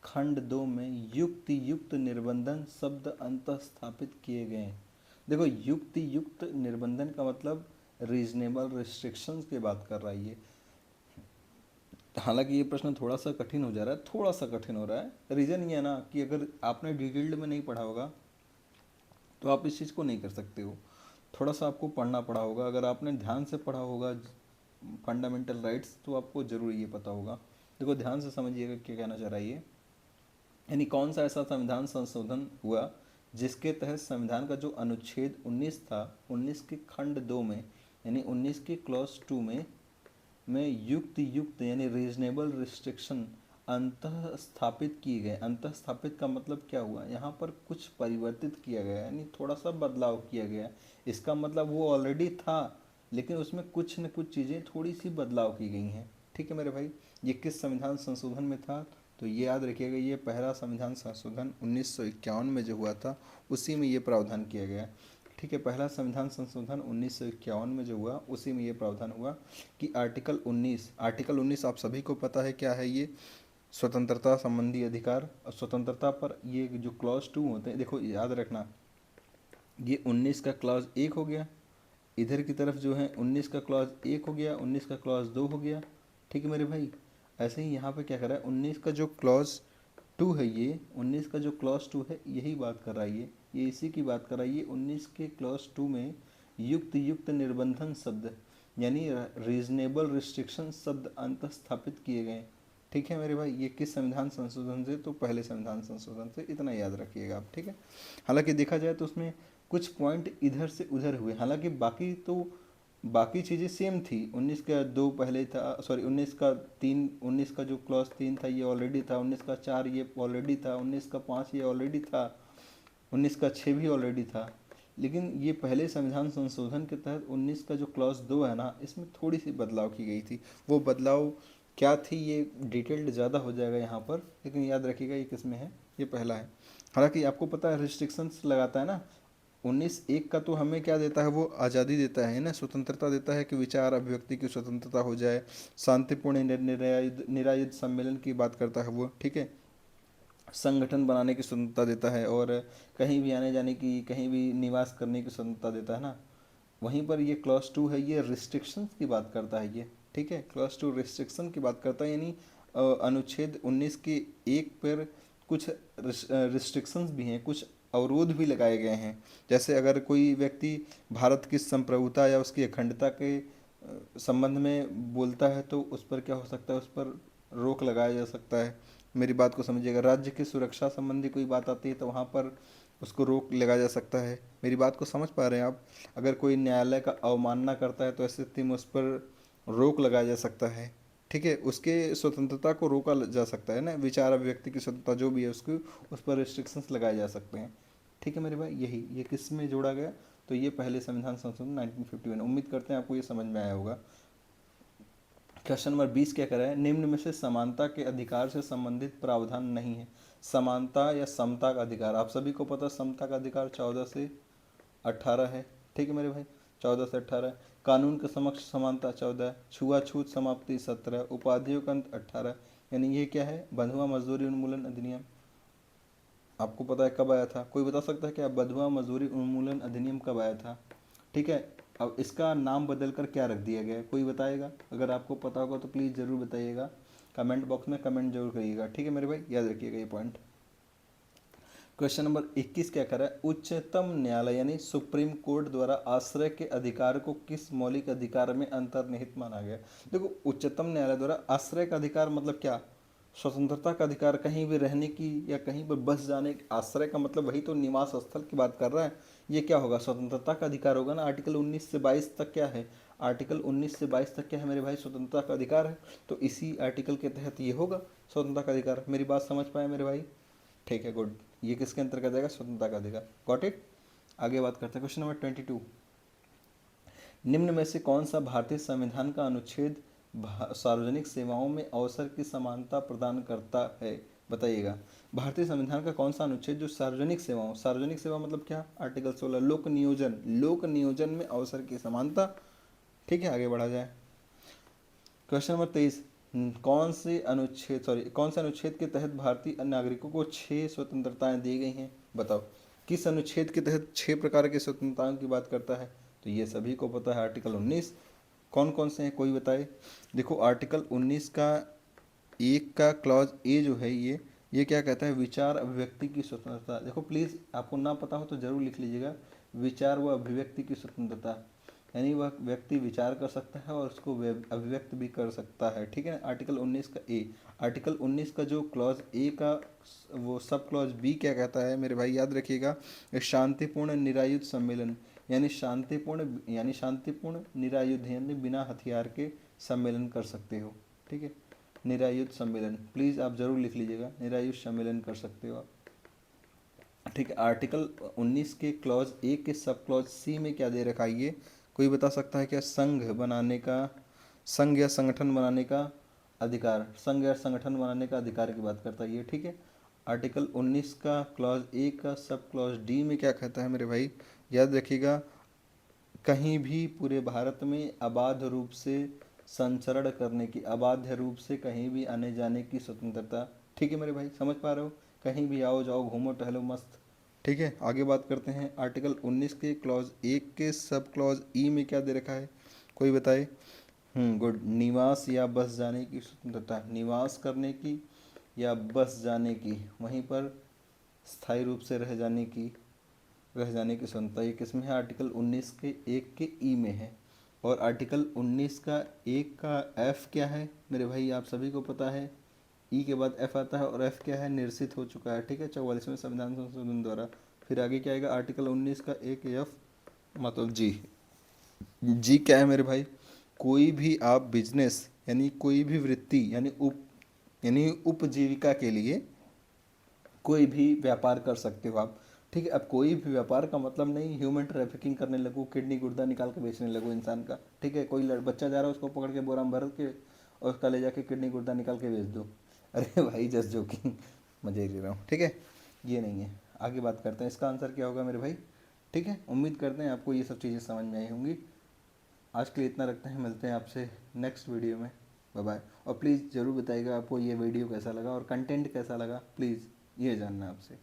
खंड 2 में युक्ति युक्त निर्बंधन शब्द अंतः स्थापित किए गए हैं। देखो युक्ति युक्त निर्बंधन का मतलब रीजनेबल रिस्ट्रिक्शंस की बात कर रहा है ये। हालांकि ये प्रश्न थोड़ा सा कठिन हो जा रहा है, थोड़ा सा कठिन हो रहा है। रीज़न ये है ना कि अगर आपने डिटेल्ड में नहीं पढ़ा होगा तो आप इस चीज़ को नहीं कर सकते हो, थोड़ा सा आपको पढ़ना पड़ा होगा। अगर आपने ध्यान से पढ़ा होगा फंडामेंटल राइट्स तो आपको ज़रूर ये पता होगा। देखो ध्यान से समझिएगा क्या कहना चाह रहा है ये। यानी कौन सा ऐसा संविधान संशोधन हुआ जिसके तहत संविधान का जो अनुच्छेद 19 था, 19 के खंड 2 में यानी 19 के क्लॉज 2 में युक्त यानी रीजनेबल रिस्ट्रिक्शन अंतः स्थापित किए गए। अंतः स्थापित का मतलब क्या हुआ, यहाँ पर कुछ परिवर्तित किया गया यानी थोड़ा सा बदलाव किया गया। इसका मतलब वो ऑलरेडी था लेकिन उसमें कुछ न कुछ चीज़ें थोड़ी सी बदलाव की गई हैं। ठीक है मेरे भाई, ये किस संविधान संशोधन में था तो ये याद रखिएगा, ये पहला संविधान संशोधन 1951 में जो हुआ था उसी में ये प्रावधान किया गया। ठीक है, पहला संविधान संशोधन 1951 में जो हुआ उसी में ये प्रावधान हुआ कि आर्टिकल 19 आप सभी को पता है क्या है ये, स्वतंत्रता संबंधी अधिकार। और स्वतंत्रता पर ये जो क्लॉज 2 होते हैं, देखो याद रखना ये 19 का क्लॉज 1 हो गया, इधर की तरफ जो है 19 का क्लॉज 1 हो गया, 19 का क्लॉज 2 हो गया। ठीक है मेरे भाई, ऐसे ही यहाँ पे क्या कर रहा है 19 का जो क्लॉज 2 है, ये 19 का जो क्लॉज 2 है यही बात कर रहा है ये इसी की बात कर रहा है। ये 19 के क्लॉज 2 में युक्त निर्बंधन शब्द यानी रीजनेबल रिस्ट्रिक्शन शब्द अंत स्थापित किए गए। ठीक है मेरे भाई, ये किस संविधान संशोधन से, तो पहले संविधान संशोधन से, इतना याद रखिएगा आप। ठीक है, हालांकि देखा जाए तो उसमें कुछ पॉइंट इधर से उधर हुए, हालांकि बाकी चीज़ें सेम थी। 19 का 2 पहले था, सॉरी 19 का 3, 19 का जो क्लॉज 3 था ये ऑलरेडी था, 19 का 4 ये ऑलरेडी था, 19 का 5 ये ऑलरेडी था, 19 का 6 भी ऑलरेडी था। लेकिन ये पहले संविधान संशोधन के तहत 19 का जो क्लॉज 2 है ना, इसमें थोड़ी सी बदलाव की गई थी। वो बदलाव क्या थी ये डिटेल्ड ज़्यादा हो जाएगा यहाँ पर, लेकिन याद रखिएगा ये किस में है, ये पहला है। हालांकि आपको पता है रिस्ट्रिक्शंस लगाता है ना 19(1) का, तो हमें क्या देता है, वो आज़ादी देता है ना, स्वतंत्रता देता है कि विचार अभिव्यक्ति की स्वतंत्रता हो जाए, शांतिपूर्ण निरायुध सम्मेलन की बात करता है वो। ठीक है, संगठन बनाने की स्वतंत्रता देता है और कहीं भी आने जाने की, कहीं भी निवास करने की स्वतंत्रता देता है ना। वहीं पर ये क्लॉज 2 है, ये रिस्ट्रिक्शंस की बात करता है ये। ठीक है, क्लॉज 2 रिस्ट्रिक्शन की बात करता है, यानी अनुच्छेद 19 के 1 पर कुछ रिस्ट्रिक्शंस भी हैं, कुछ अवरोध भी लगाए गए हैं। जैसे अगर कोई व्यक्ति भारत की संप्रभुता या उसकी अखंडता के संबंध में बोलता है तो उस पर क्या हो सकता है, उस पर रोक लगाया जा सकता है। मेरी बात को समझिएगा, राज्य की सुरक्षा संबंधी कोई बात आती है तो वहाँ पर उसको रोक लगाया जा सकता है। मेरी बात को समझ पा रहे हैं आप। अगर कोई न्यायालय का अवमानना करता है तो ऐसी स्थिति में उस पर रोक लगाया जा सकता है। ठीक है, उसके स्वतंत्रता को रोका जा सकता है ना, विचार अभिव्यक्ति की स्वतंत्रता जो भी है उसकी, उस पर रिस्ट्रिक्शंस लगाए जा सकते हैं। ठीक है मेरे भाई, यही ये किस में जोड़ा गया, तो ये पहले संविधान संशोधन 1951। उम्मीद करते हैं आपको ये समझ में आया होगा। क्वेश्चन नंबर 20 क्या करा है, निम्न में से समानता के अधिकार से संबंधित प्रावधान नहीं है। समानता या समता का अधिकार, आप सभी को पता समता का अधिकार 14 से 18 है। ठीक है मेरे भाई, 14 से 18। कानून के समक्ष समानता 14, छुआछूत समाप्ति 17, उपाधियों का अंत 18। यानी ये क्या है, बंधुआ मजदूरी उन्मूलन अधिनियम। आपको पता है कब आया था, कोई बता सकता है क्या, बंधुआ मजदूरी उन्मूलन अधिनियम कब आया था। ठीक है, अब इसका नाम बदल कर क्या रख दिया गया है, कोई बताएगा, अगर आपको पता होगा तो प्लीज़ ज़रूर बताइएगा, कमेंट बॉक्स में कमेंट जरूर करिएगा। ठीक है मेरे भाई, याद रखिएगा ये पॉइंट। क्वेश्चन नंबर 21 क्या कर रहा है, उच्चतम न्यायालय यानी सुप्रीम कोर्ट द्वारा आश्रय के अधिकार को किस मौलिक अधिकार में अंतर्निहित माना गया। देखो उच्चतम न्यायालय द्वारा आश्रय का अधिकार मतलब क्या, स्वतंत्रता का अधिकार, कहीं भी रहने की या कहीं पर बस जाने की। आश्रय का मतलब वही तो निवास स्थल की बात कर रहा है, ये क्या होगा, स्वतंत्रता का अधिकार होगा ना। आर्टिकल 19 से 22 तक क्या है, आर्टिकल 19 से 22 तक क्या है मेरे भाई, स्वतंत्रता का अधिकार है। तो इसी आर्टिकल के तहत ये होगा स्वतंत्रता का अधिकार। मेरी बात समझ पाए मेरे भाई, ठीक है गुड। ये किसके अंतर्गत आएगा, स्वतंत्रता का अधिकार। Got it. आगे बात करते हैं क्वेश्चन नंबर 22, निम्न में से कौन सा भारतीय संविधान का अनुच्छेद सार्वजनिक सेवाओं में अवसर की समानता प्रदान करता है, बताइएगा। भारतीय संविधान का कौन सा अनुच्छेद जो सार्वजनिक सेवाओं, सार्वजनिक सेवा मतलब क्या, आर्टिकल 16 लोक नियोजन में अवसर की समानता। ठीक है, आगे बढ़ा जाए। क्वेश्चन नंबर 23, कौन से अनुच्छेद के तहत भारतीय नागरिकों को 6 स्वतंत्रताएं दी गई हैं? बताओ, किस अनुच्छेद के तहत 6 प्रकार की स्वतंत्रताओं की बात करता है? तो ये सभी को पता है, आर्टिकल 19। कौन कौन से हैं, कोई बताए? देखो, आर्टिकल 19 का एक का क्लॉज ए जो है, ये क्या कहता है? विचार अभिव्यक्ति की स्वतंत्रता। देखो प्लीज़, आपको ना पता हो तो जरूर लिख लीजिएगा, विचार व अभिव्यक्ति की स्वतंत्रता, यानी वह व्यक्ति विचार कर सकता है और उसको अभिव्यक्त भी कर सकता है, ठीक है ना। आर्टिकल 19 का ए। आर्टिकल 19 का जो क्लॉज ए का वो सब क्लॉज बी क्या कहता है मेरे भाई, याद रखिएगा, शांतिपूर्ण निरायुध सम्मेलन, यानी शांतिपूर्ण निरायुध, यानी बिना हथियार के सम्मेलन कर सकते हो, ठीक है। निरायुध सम्मेलन, प्लीज़ आप ज़रूर लिख लीजिएगा, निरायुध सम्मेलन कर सकते हो आप, ठीक है। आर्टिकल 19 के क्लॉज ए के सब क्लॉज सी में क्या दे रखा है, ये कोई बता सकता है क्या? संघ या संगठन बनाने का अधिकार, संघ या संगठन बनाने का अधिकार की बात करता है ये, ठीक है। आर्टिकल 19 का क्लॉज ए का सब क्लॉज डी में क्या कहता है मेरे भाई, याद रखिएगा, कहीं भी पूरे भारत में अबाध रूप से संचरण करने की, अबाध्य रूप से कहीं भी आने जाने की स्वतंत्रता, ठीक है मेरे भाई, समझ पा रहे हो? कहीं भी आओ जाओ, घूमो टहलो, मस्त, ठीक है। आगे बात करते हैं, आर्टिकल 19 के क्लॉज एक के सब क्लॉज ई में क्या दे रखा है, कोई बताए? गुड। निवास या बस जाने की स्वतंत्रता, निवास करने की या बस जाने की, वहीं पर स्थायी रूप से रह जाने की स्वतंत्रता, ये किसमें है? आर्टिकल 19 के एक के ई में है। और आर्टिकल 19 का एक का एफ क्या है मेरे भाई, आप सभी को पता है, ई के बाद एफ आता है, और एफ क्या है? निरसित हो चुका है, ठीक है, 44वें संविधान संशोधन द्वारा। फिर आगे क्या आएगा? आर्टिकल 19 का एक एफ, मतलब जी, जी क्या है मेरे भाई? कोई भी आप बिजनेस, यानी कोई भी वृत्ति, यानी उपजीविका के लिए कोई भी व्यापार कर सकते हो आप, ठीक है। अब कोई भी व्यापार का मतलब नहीं ह्यूमन ट्रैफिकिंग करने लगो, किडनी गुर्दा निकाल के बेचने लगो इंसान का, ठीक है। कोई बच्चा जा रहा है, उसको पकड़ के बोरा में भर के और उसका ले जाके किडनी गुर्दा निकाल के बेच दो। अरे भाई, जस्ट जोकिंग, मजे ले रहा हूँ, ठीक है, ये नहीं है। आगे बात करते हैं, इसका आंसर क्या होगा मेरे भाई, ठीक है। उम्मीद करते हैं आपको ये सब चीज़ें समझ में आई होंगी। आज के लिए इतना रखते हैं, मिलते हैं आपसे नेक्स्ट वीडियो में। Bye bye. और प्लीज़ ज़रूर बताइएगा आपको ये वीडियो कैसा लगा और कंटेंट कैसा लगा, प्लीज़ ये जानना है आपसे।